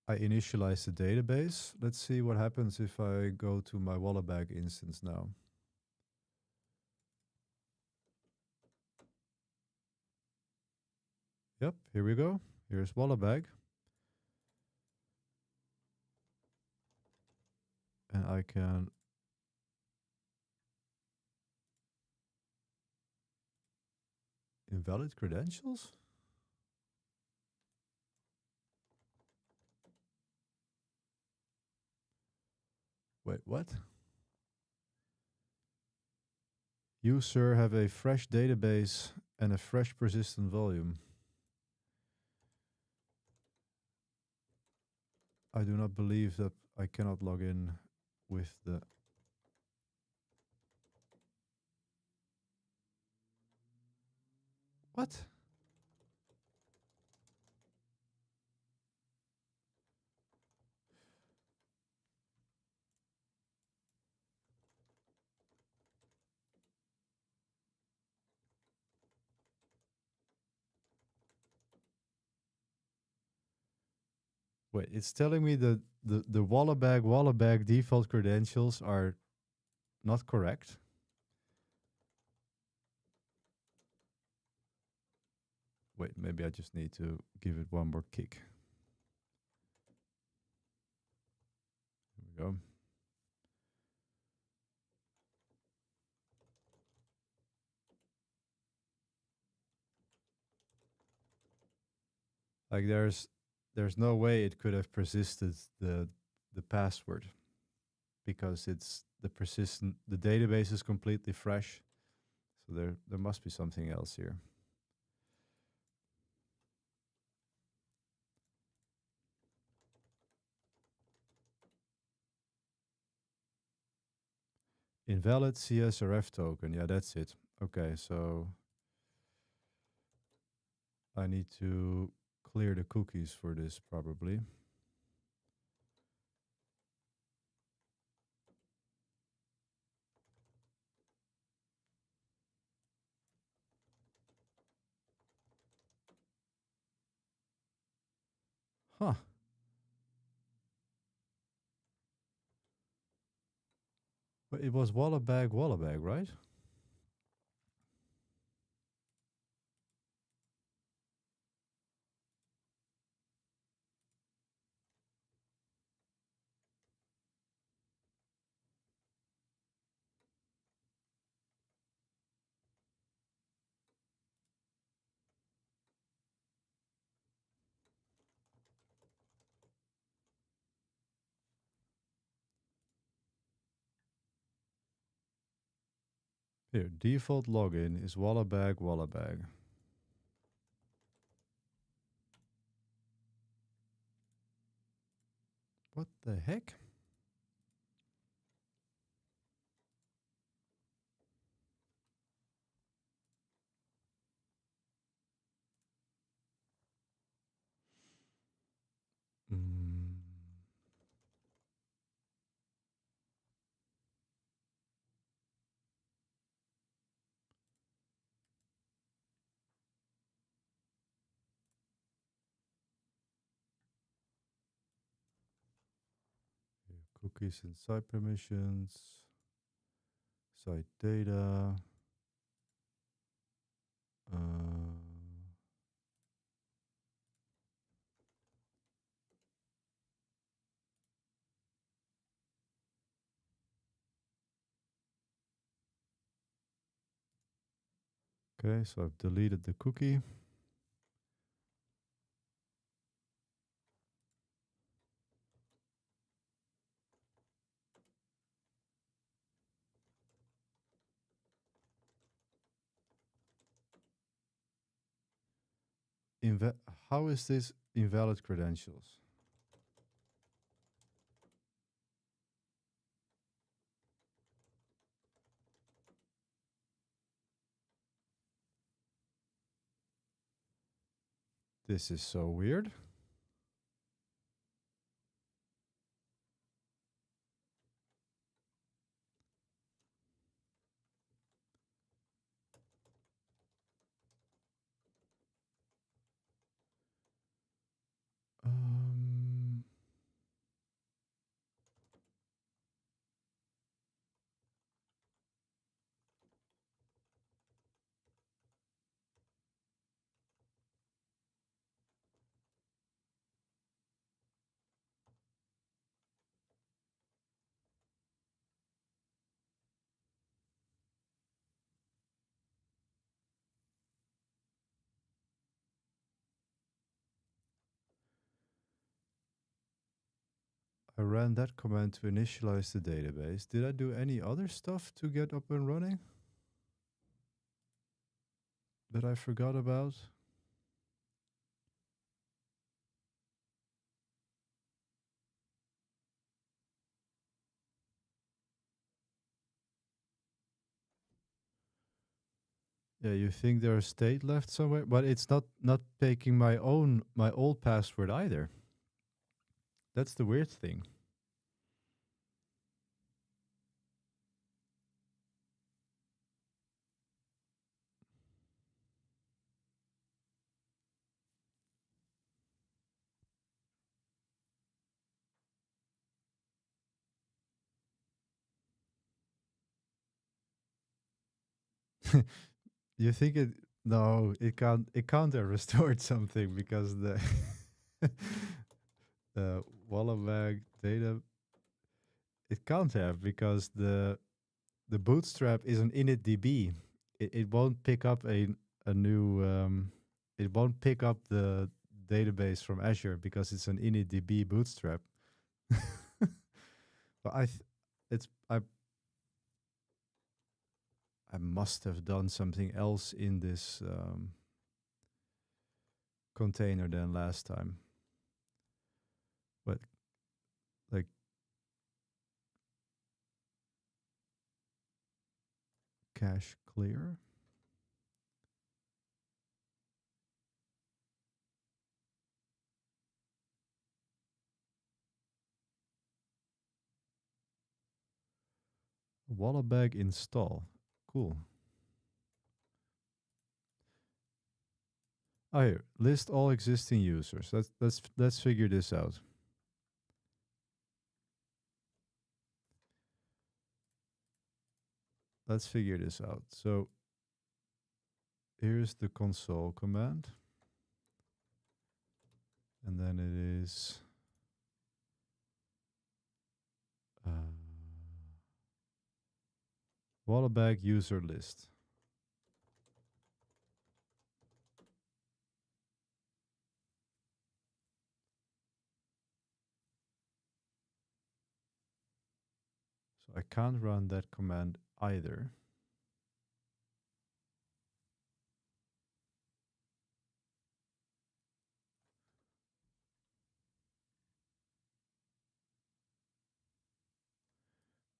I initialize the database. Let's see what happens if I go to my Wallabag instance now. Yep, here we go. Here's Wallabag. And I can invalid credentials? Wait, what? You, sir, have a fresh database and a fresh persistent volume. I do not believe that I cannot log in with the... What? Wait, it's telling me the Wallabag default credentials are not correct. Wait, maybe I just need to give it one more kick. Here we go. Like there's no way it could have persisted the password because it's the database is completely fresh. So there must be something else here. Invalid CSRF token. Yeah, that's it. Okay, so I need to clear the cookies for this probably. Huh. But it was Wallabag, right? Here, default login is Wallabag. What the heck? Mm. Here, cookies and site permissions, site data. Okay, so I've deleted the cookie. How is this invalid credentials? This is so weird. Um, I ran that command to initialize the database. Did I do any other stuff to get up and running that I forgot about? Yeah, you think there's state left somewhere, but it's not taking my old password either. That's the weird thing. You think it? No, it can't. It can't have restored something because the the Wallabag data. It can't have because the bootstrap is an initdb. It won't pick up a new. It won't pick up the database from Azure because it's an initdb bootstrap. But it's I must have done something else in this container than last time. But like cache clear. Wallabag install. Cool. Oh, here, list all existing users. Let's figure this out. Let's figure this out. So here's the console command. And then it is Wallabag user list. So I can't run that command either.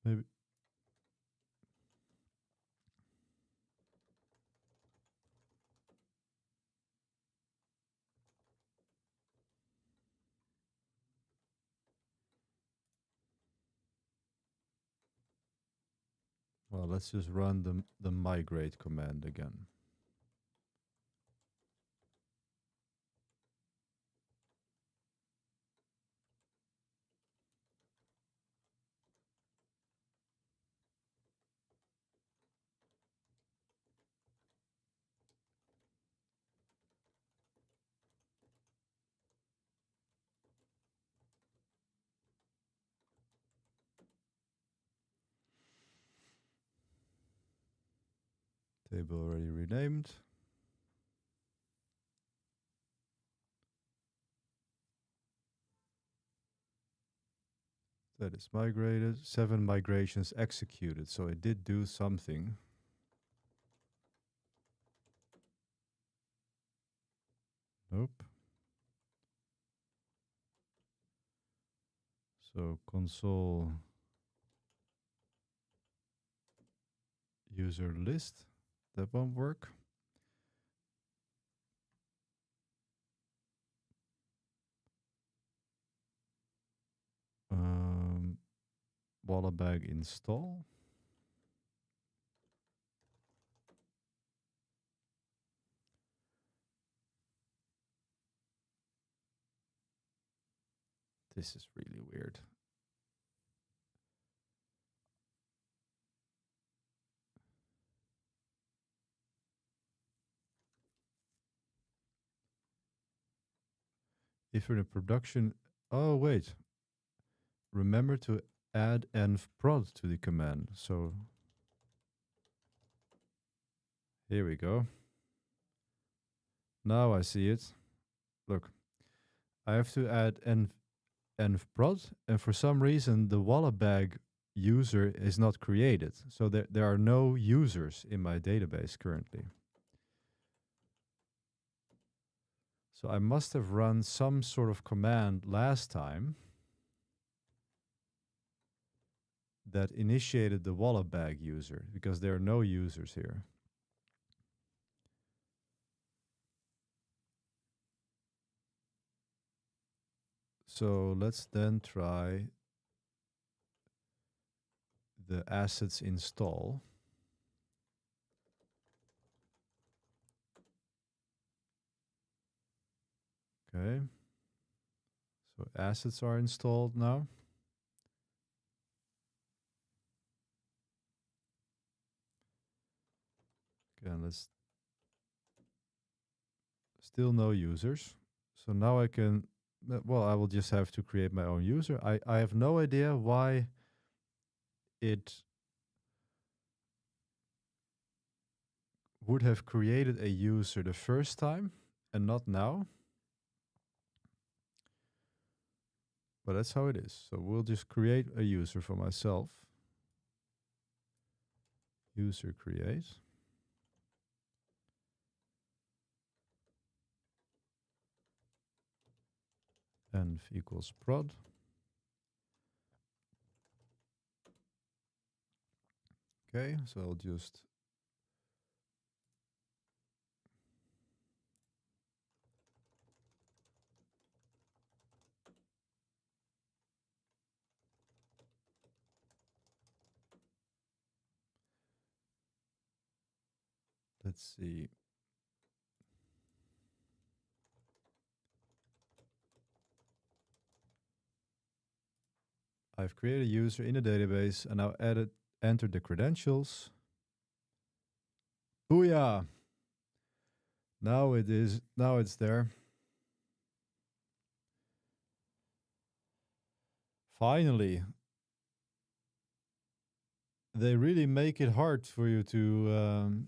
Maybe. Well, let's just run the migrate command again. Table already renamed. That is migrated. 7 migrations executed. So it did do something. Nope. So console user list. That won't work. Wallabag install. This is really weird. If you're in production, oh wait. Remember to add env-prod to the command. So here we go. Now I see it. Look, I have to add env-prod, and for some reason the Wallabag user is not created. So there are no users in my database currently. So I must have run some sort of command last time that initiated the Wallabag user because there are no users here. So let's then try the assets install. Okay. So assets are installed now. And let's still no users. So now I can, well, I will just have to create my own user. I have no idea why it would have created a user the first time and not now. But that's how it is. So we'll just create a user for myself. User create. Env equals prod. Okay, so I'll just let's see. I've created a user in the database and now entered the credentials. Booyah! Now it's there. Finally. They really make it hard for you to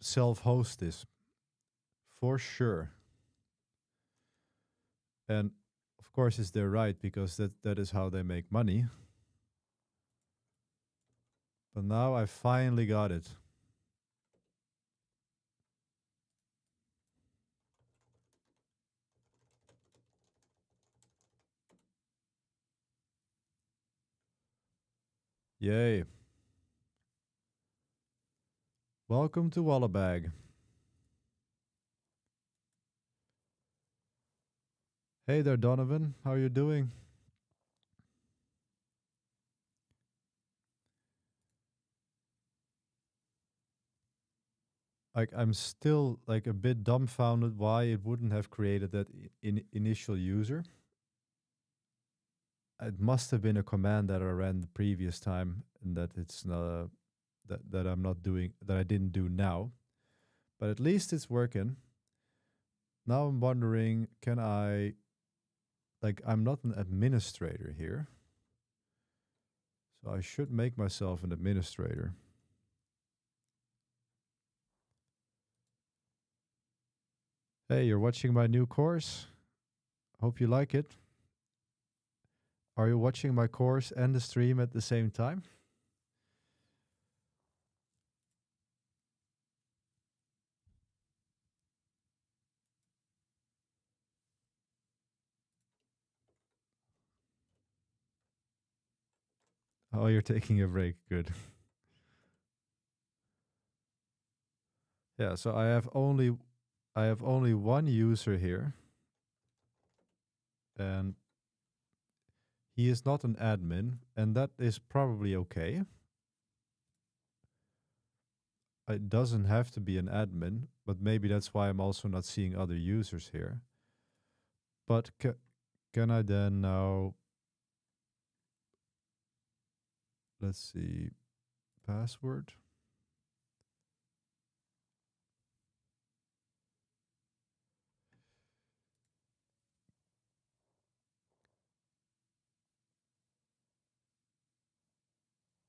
self-host this. For sure. And of course it's their right because that is how they make money. But now I finally got it. Yay. Welcome to Wallabag. Hey there, Donovan. How are you doing? Like, I'm still like a bit dumbfounded why it wouldn't have created that initial user. It must have been a command that I ran the previous time and that it's not that I'm not doing, that I didn't do now. But at least it's working. Now I'm wondering, can I, like, I'm not an administrator here. So I should make myself an administrator. Hey, you're watching my new course? Hope you like it. Are you watching my course and the stream at the same time? Oh, you're taking a break. Good. Yeah, so I have only one user here. And he is not an admin, and that is probably okay. It doesn't have to be an admin, but maybe that's why I'm also not seeing other users here. But can I then now, let's see, password?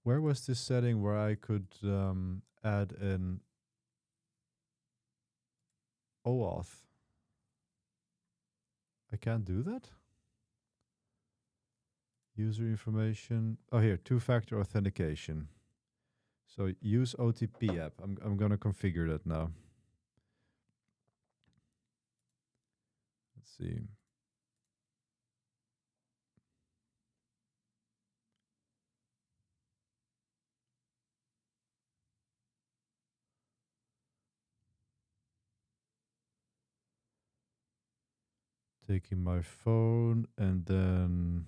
Where was this setting where I could add an OAuth? I can't do that? User information. Oh, here, two-factor authentication. So use OTP app. I'm going to configure that now. Let's see. Taking my phone and then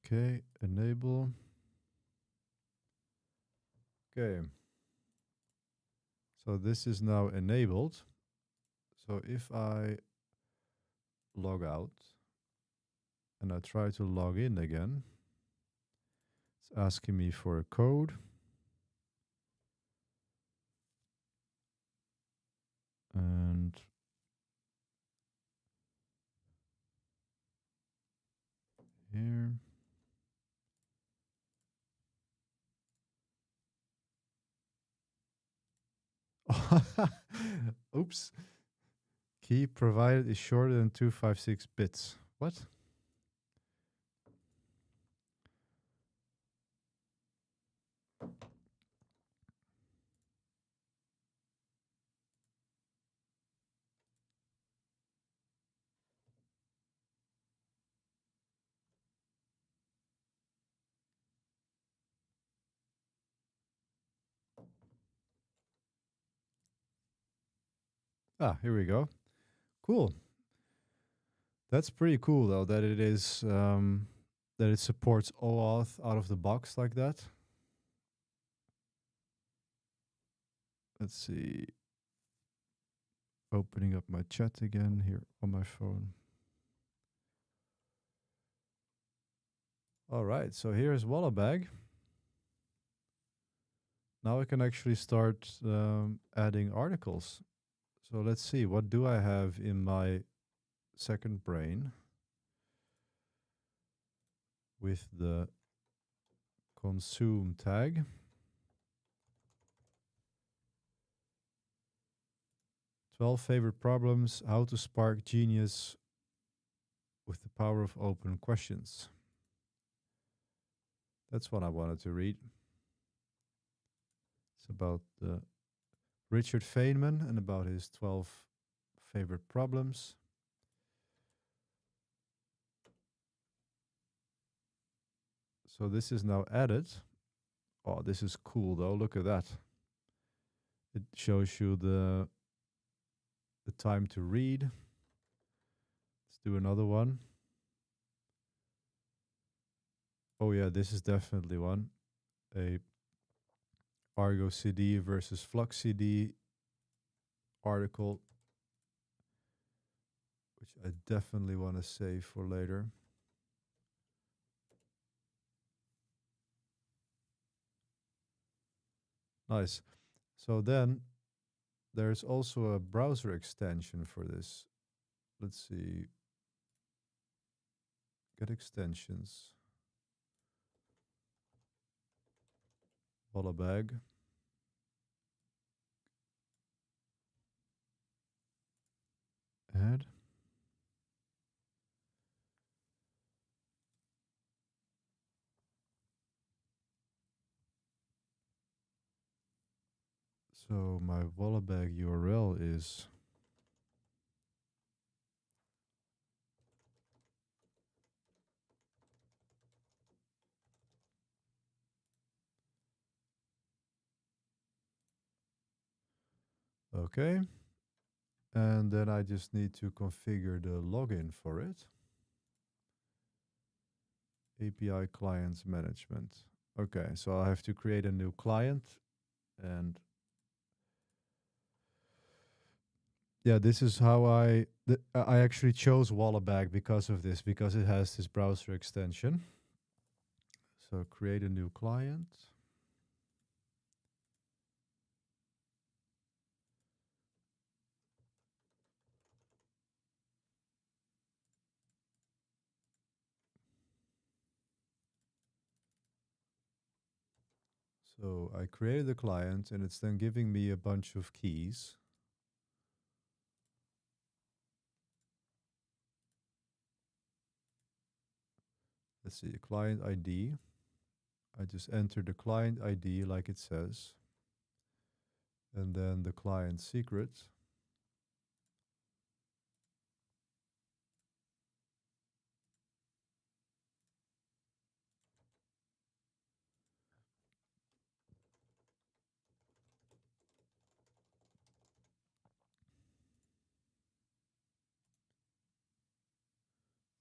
Okay, enable. Okay. So this is now enabled. So if I log out and I try to log in again, it's asking me for a code. And here. Oops. Key provided is shorter than 256 bits. What? Ah, here we go. Cool. That's pretty cool though that it is that it supports OAuth out of the box like that. Let's see. Opening up my chat again here on my phone. All right, so here's Wallabag. Now I can actually start adding articles. So let's see, what do I have in my second brain with the consume tag? "12 favorite problems, how to spark genius with the power of open questions." That's what I wanted to read. It's about Richard Feynman and about his 12 favorite problems. So this is now added. Oh, this is cool though. Look at that. It shows you the time to read. Let's do another one. Oh yeah, this is definitely one. A Argo CD versus Flux CD article, which I definitely want to save for later. Nice. So then there's also a browser extension for this. Let's see. Get extensions. Wallabag. Add. So my Wallabag URL is okay. And then I just need to configure the login for it. API clients management. Okay, so I have to create a new client, and yeah, this is how I actually chose Wallabag because of this, because it has this browser extension. So create a new client. So I created the client, and it's then giving me a bunch of keys. Let's see, client ID. I just enter the client ID like it says. And then the client secret.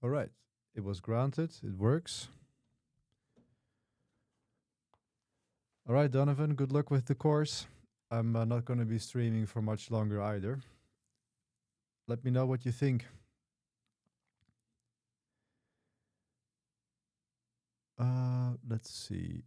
All right, it was granted, it works. All right, Donovan, good luck with the course. I'm not going to be streaming for much longer either. Let me know what you think. Let's see.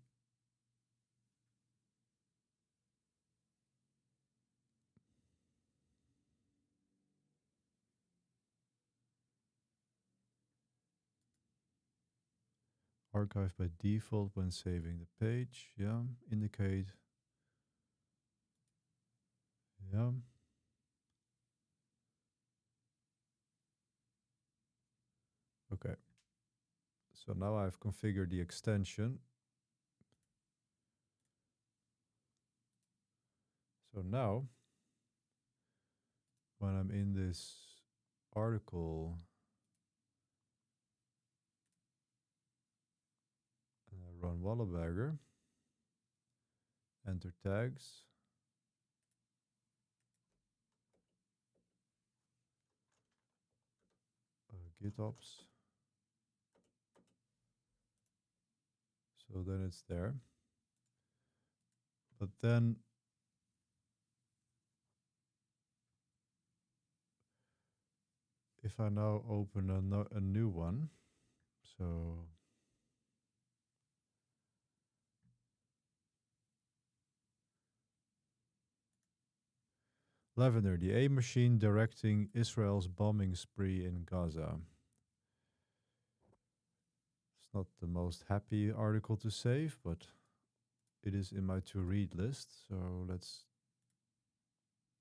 Archive by default when saving the page. Yeah. Indicate. Yeah. Okay. So now I've configured the extension. So now, when I'm in this article, and I run Wallabagger, enter tags, GitOps. So then it's there. But then if I now open a new one, so Lavender, the A machine directing Israel's bombing spree in Gaza. It's not the most happy article to save, but it is in my to read list. So let's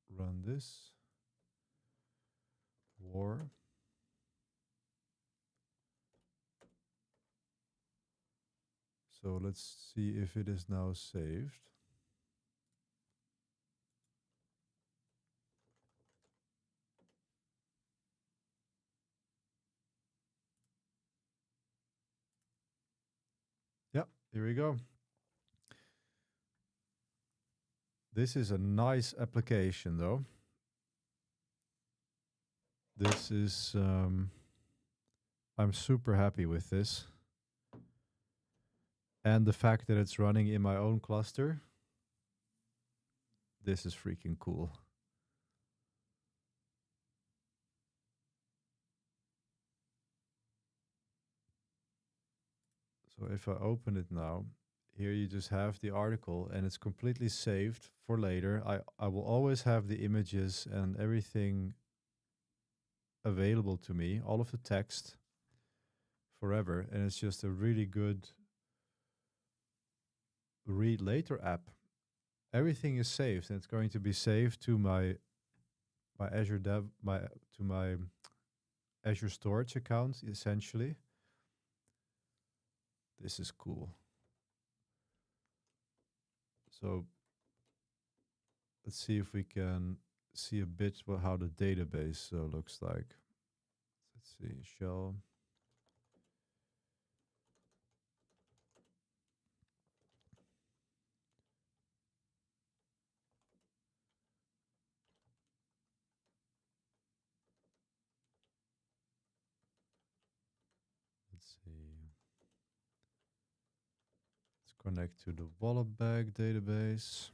run this. War. So let's see if it is now saved. Yeah, here we go. This is a nice application though. This is, I'm super happy with this. And the fact that it's running in my own cluster, this is freaking cool. So if I open it now, here you just have the article and it's completely saved for later. I will always have the images and everything available to me, all of the text forever. And it's just a really good read later app. Everything is saved and it's going to be saved to my Azure Dev, to my Azure Storage account, essentially. This is cool. So let's see if we can see a bit how the database looks like. Let's see, shell. Let's see. Let's connect to the Wallabag database.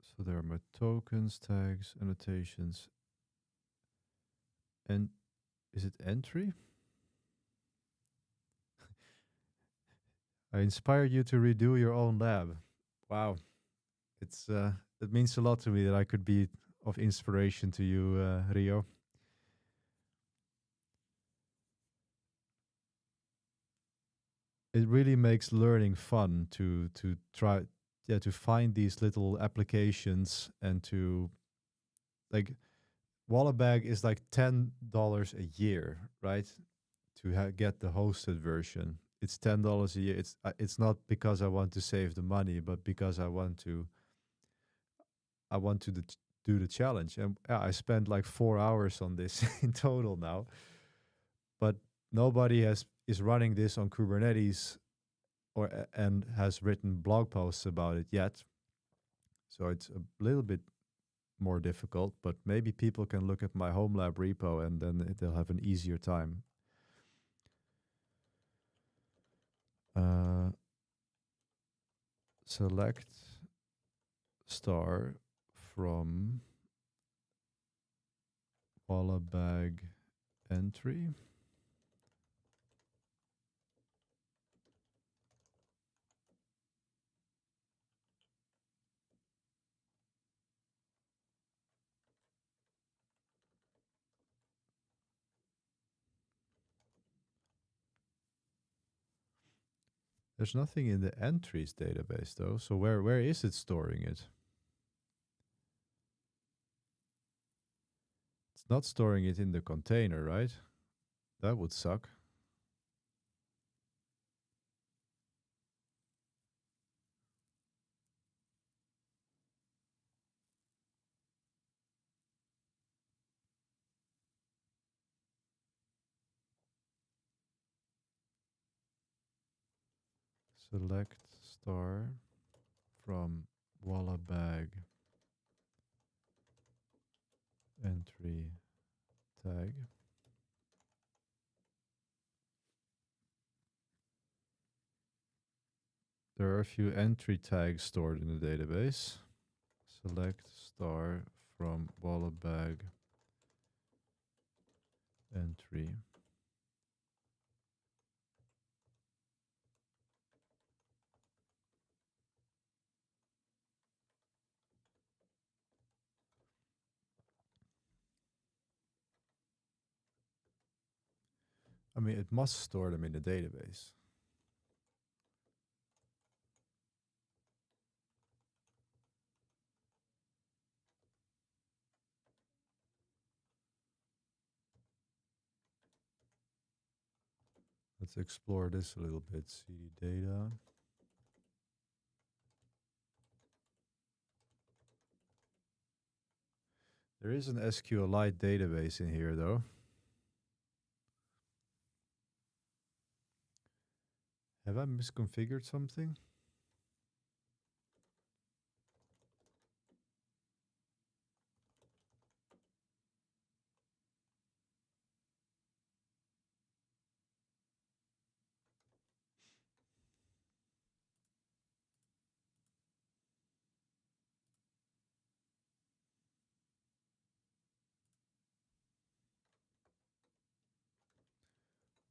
So there are my tokens, tags, annotations. And is it entry? I inspired you to redo your own lab. Wow. It's it means a lot to me that I could be of inspiration to you, Rio. It really makes learning fun to try, yeah, to find these little applications and to, like, Wallabag is like $10 a year, right? To get the hosted version, it's $10 a year. It's not because I want to save the money, but because I want to do the challenge. And I spent like 4 hours on this in total now, but nobody is running this on Kubernetes or and has written blog posts about it yet. So it's a little bit more difficult, but maybe people can look at my home lab repo and then they'll have an easier time. select star from Wallabag entry. There's nothing in the entries database though. So where is it storing it? It's not storing it in the container, right? That would suck. Select star from Wallabag entry tag. There are a few entry tags stored in the database. Select star from Wallabag entry. I mean, it must store them in the database. Let's explore this a little bit. CD data. There is an SQLite database in here though. Have I misconfigured something?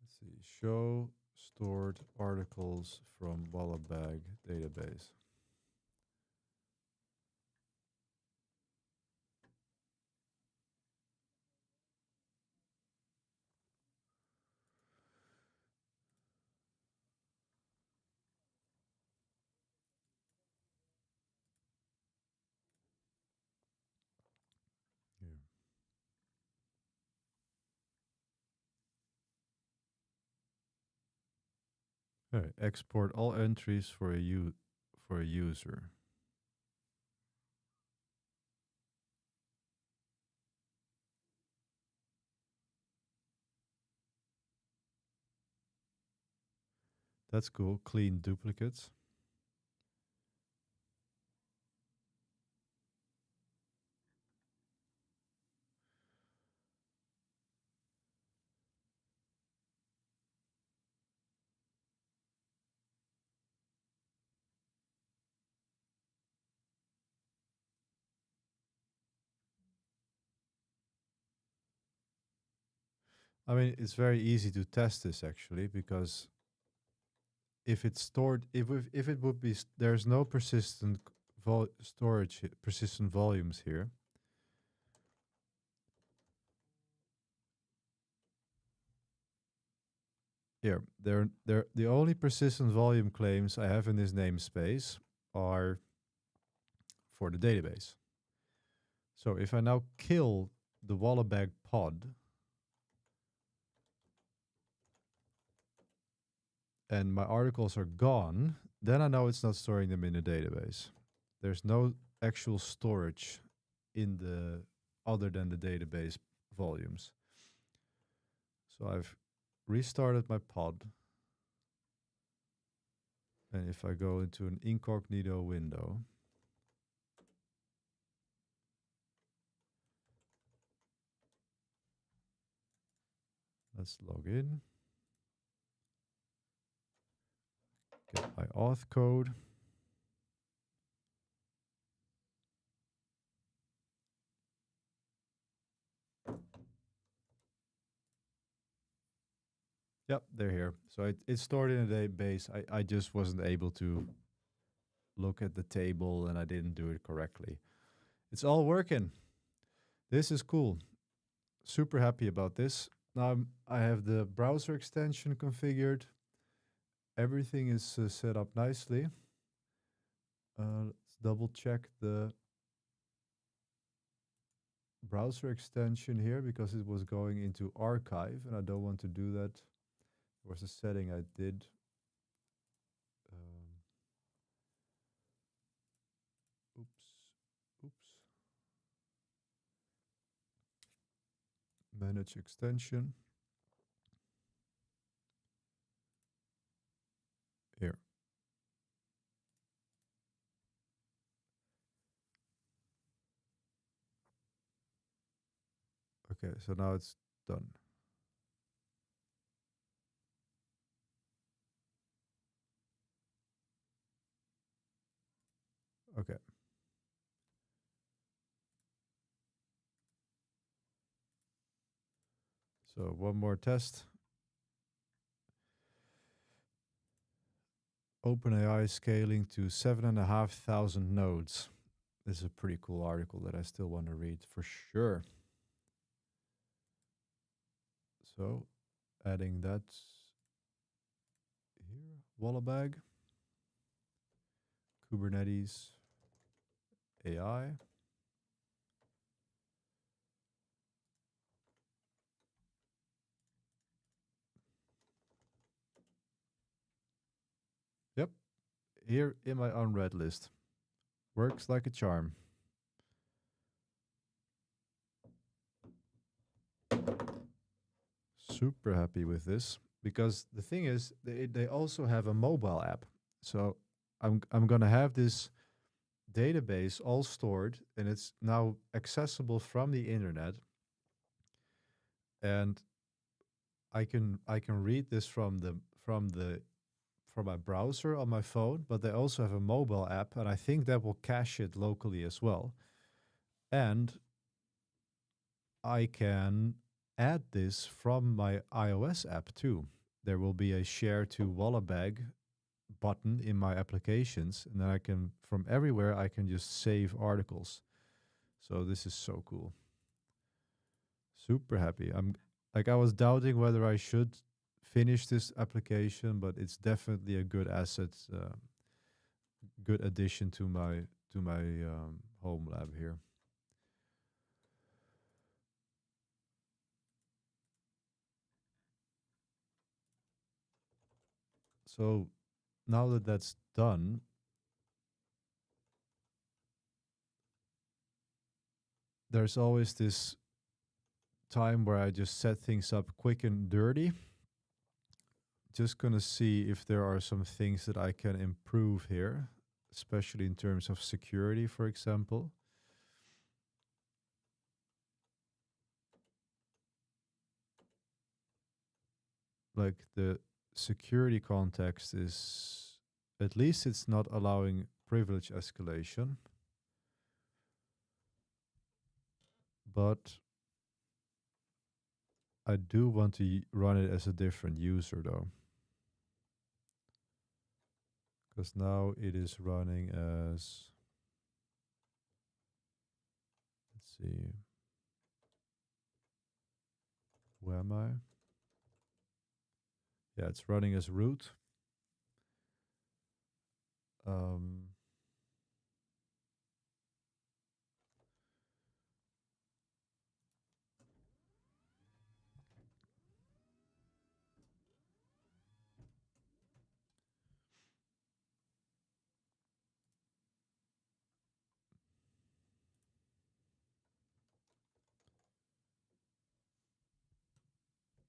Let's see. Show stored articles from Wallabag database. Here. Okay. Export all entries for a user. That's cool. Clean duplicates. I mean, it's very easy to test this actually because if it's stored, if it would be, there's no persistent storage, persistent volumes here. Here, the only persistent volume claims I have in this namespace are for the database. So if I now kill the Wallabag pod and my articles are gone, then I know it's not storing them in the database. There's no actual storage in the other than the database volumes. So I've restarted my pod. And if I go into an incognito window, let's log in. by auth code. Yep, they're here. So it's stored in a database. I just wasn't able to look at the table and I didn't do it correctly. It's all working. This is cool. Super happy about this. Now I have the browser extension configured. Everything is set up nicely. Let's double check the browser extension here because it was going into archive and I don't want to do that. There was a setting I did. Oops. Manage extension. Here. Okay, so now it's done. Okay. So one more test. OpenAI scaling to 7,500 nodes. This is a pretty cool article that I still want to read for sure. So adding that here, Wallabag, Kubernetes, AI. Yep, here in my unread list. Works like a charm. Super happy with this because the thing is they also have a mobile app. So I'm gonna have this database all stored and it's now accessible from the internet. And I can read this from my browser on my phone, but they also have a mobile app, and I think that will cache it locally as well. And I can add this from my iOS app too. There will be a share to Wallabag button in my applications, and then I can from everywhere I can just save articles. So this is so cool. Super happy. I'm like I was doubting whether I should finish this application, but it's definitely a good asset, good addition to my home lab here. So now that that's done, there's always this time where I just set things up quick and dirty. Just gonna see if there are some things that I can improve here, especially in terms of security, for example. Like the security context is, at least it's not allowing privilege escalation. But I do want to run it as a different user though. Because now it is running as, let's see, where am I? Yeah, it's running as root.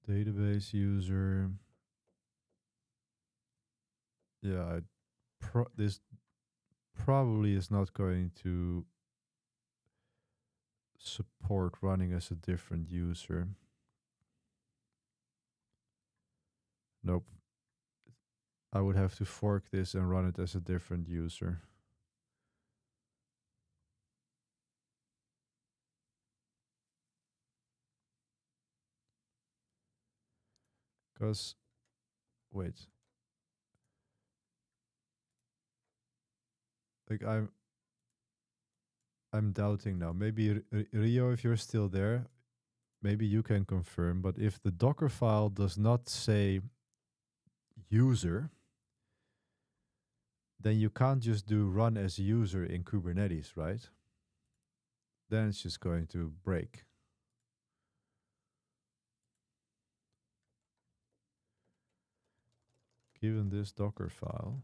Database user. Yeah, this probably is not going to support running as a different user. Nope. I would have to fork this and run it as a different user. Because, wait. Like I'm doubting now. Maybe Rio, if you're still there, maybe you can confirm. But if the Docker file does not say user, then you can't just do run as user in Kubernetes, right? Then it's just going to break. Given this Docker file,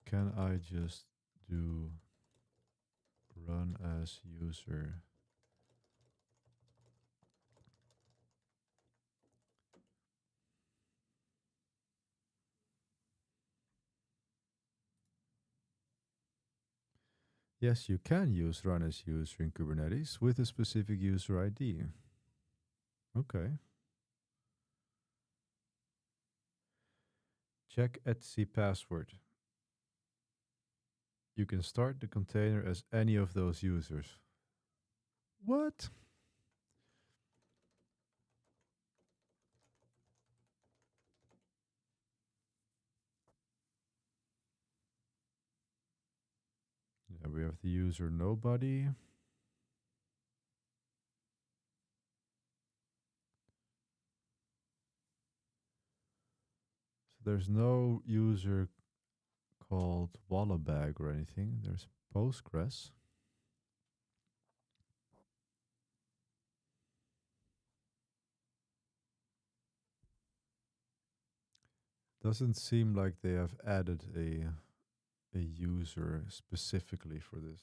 can I just do run as user? Yes, you can use run as user in Kubernetes with a specific user ID. Okay. Check etc password. You can start the container as any of those users. What? Yeah, we have the user nobody. So there's no user called Wallabag or anything. There's Postgres. Doesn't seem like they have added a user specifically for this.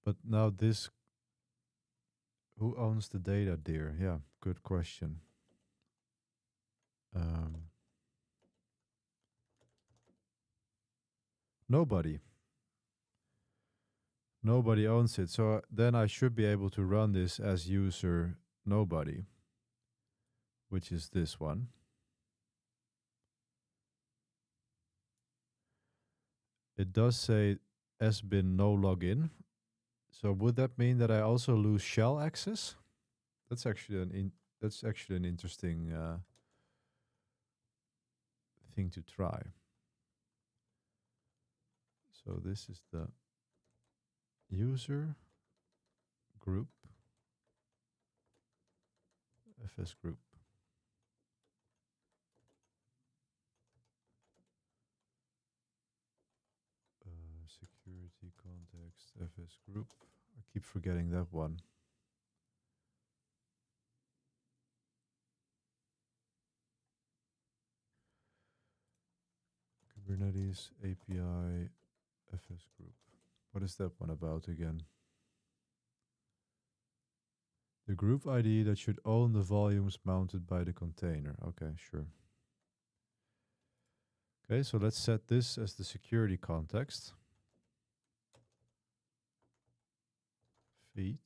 But now this, who owns the data, dear? Yeah, good question. Nobody. Nobody owns it. So then I should be able to run this as user nobody, which is this one. It does say sbin no login. So would that mean that I also lose shell access? That's actually an interesting thing to try. So this is the user group, fs group. Security context, fs group. I keep forgetting that one. Kubernetes API fs group. What is that one about again? The group ID that should own the volumes mounted by the container. Okay, sure. Okay, so let's set this as the security context. Feed,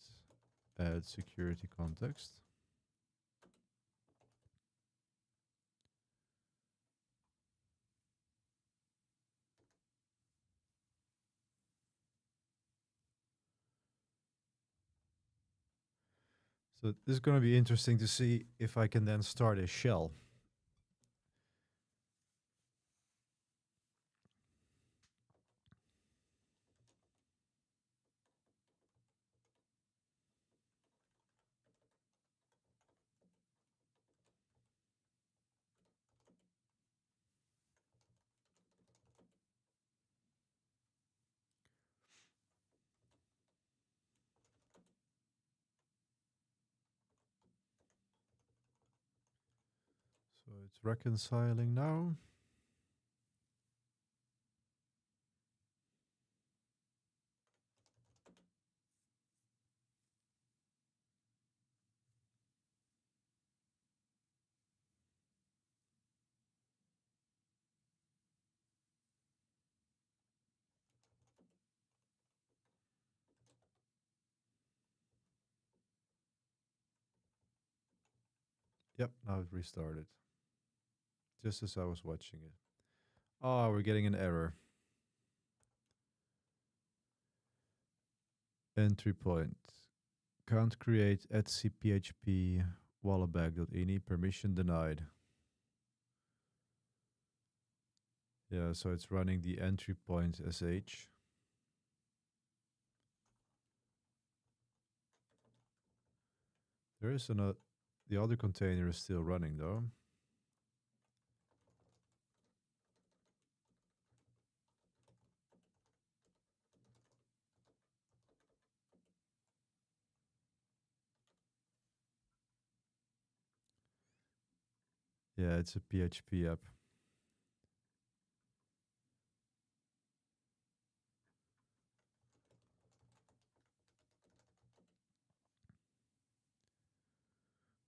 add security context. So this is going to be interesting to see if I can then start a shell. So it's reconciling now. Yep, now it restarted. Just as I was watching it. Oh, we're getting an error. Entry point. Can't create etsy php wallabag.ini. Permission denied. Yeah, so it's running the entry point sh. There is another. The other container is still running though. Yeah, it's a PHP app.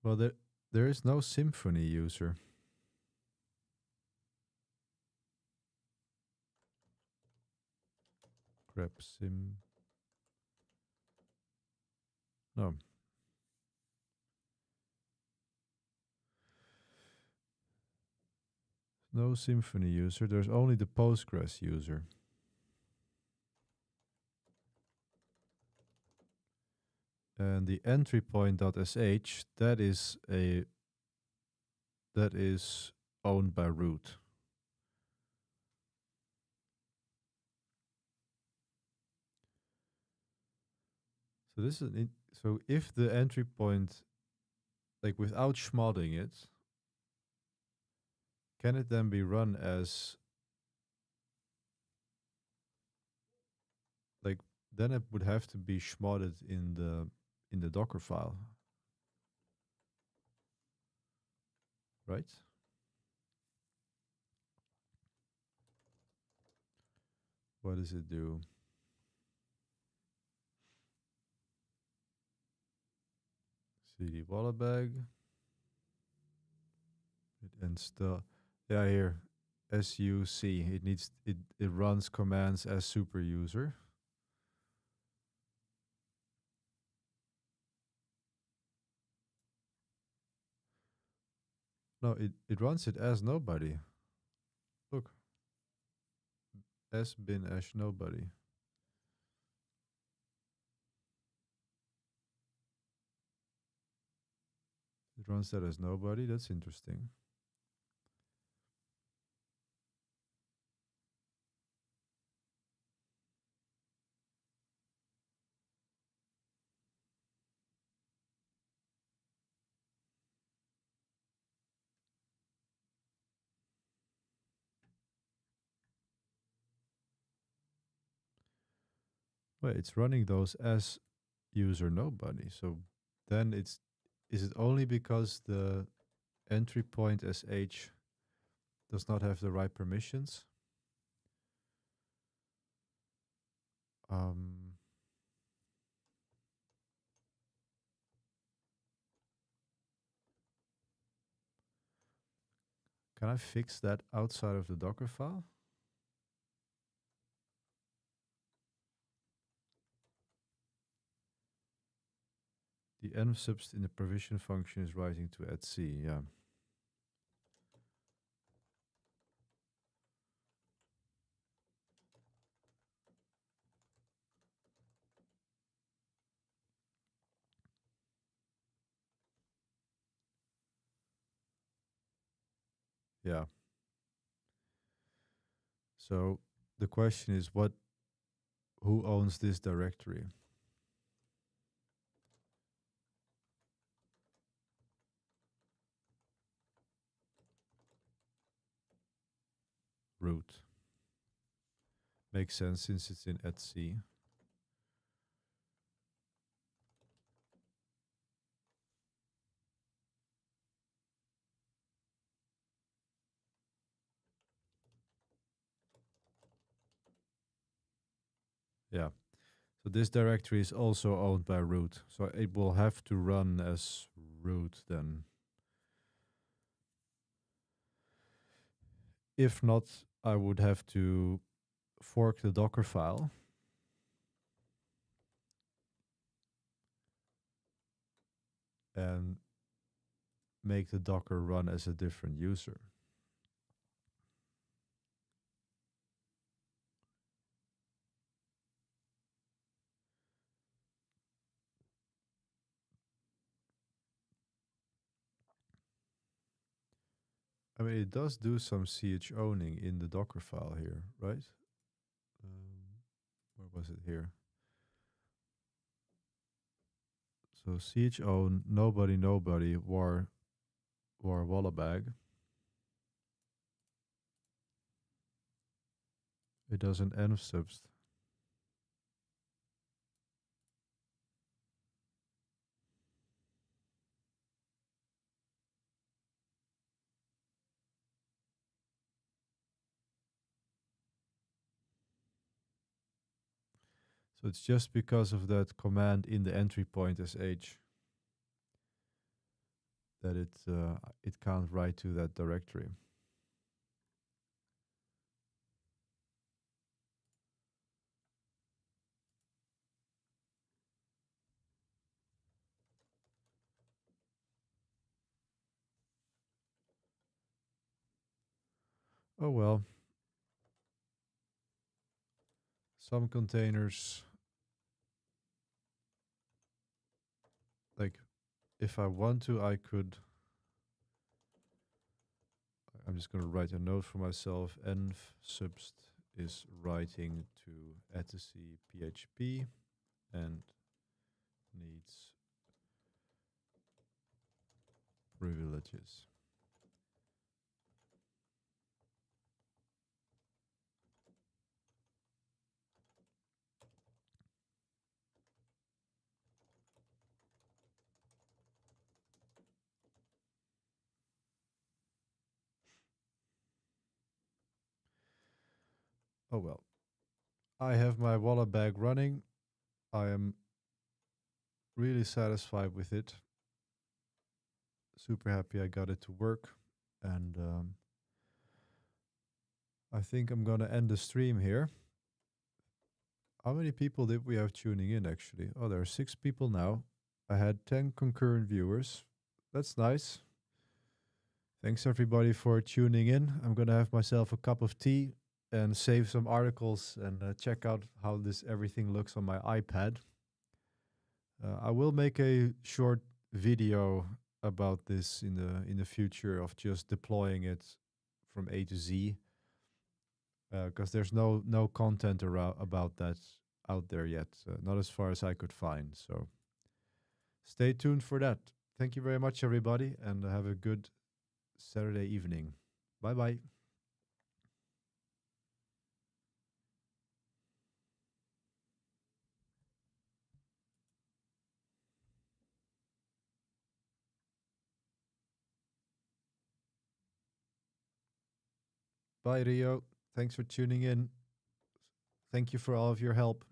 Well, there is no Symfony user. Grab sim. No. No Symfony user. There's only the Postgres user. And the entry point.sh, that is owned by root. So this is so if the entry point, like without schmodding it, can it then be run as like then it would have to be schmodded in the Docker file, right? What does it do? cd Wallabag. It install. Yeah, here suc. It runs commands as super user. No, it runs it as nobody. Look, as bin as nobody. It runs that as nobody. That's interesting. Wait, it's running those as user nobody. So then is it only because the entry point sh does not have the right permissions? Um, can I fix that outside of the Docker file? The env subst in the provision function is writing to @c. Yeah. Yeah. So the question is who owns this directory? Root. Makes sense since it's in @c. Yeah. So this directory is also owned by root. So it will have to run as root then. If not, I would have to fork the Docker file. And make the Docker run as a different user. I mean, it does do some ch owning in the Docker file here, right? Where was it here? So ch own nobody war Wallabag. It does an env subst. So it's just because of that command in the entry point as h that it can't write to that directory. Oh well. Some containers, like if I want to, I could. I'm just going to write a note for myself. Env subst is writing to etc php and needs privileges. Oh well. I have my Wallabag running. I am really satisfied with it. Super happy I got it to work. And I think I'm going to end the stream here. How many people did we have tuning in actually? Oh, there are 6 people now. I had 10 concurrent viewers. That's nice. Thanks everybody for tuning in. I'm going to have myself a cup of tea and save some articles and check out how this everything looks on my iPad. I will make a short video about this in the future of just deploying it from A to Z, because there's no content about that out there yet, not as far as I could find. So stay tuned for that. Thank you very much, everybody, and have a good Saturday evening. Bye bye. Bye, Rio. Thanks for tuning in. Thank you for all of your help.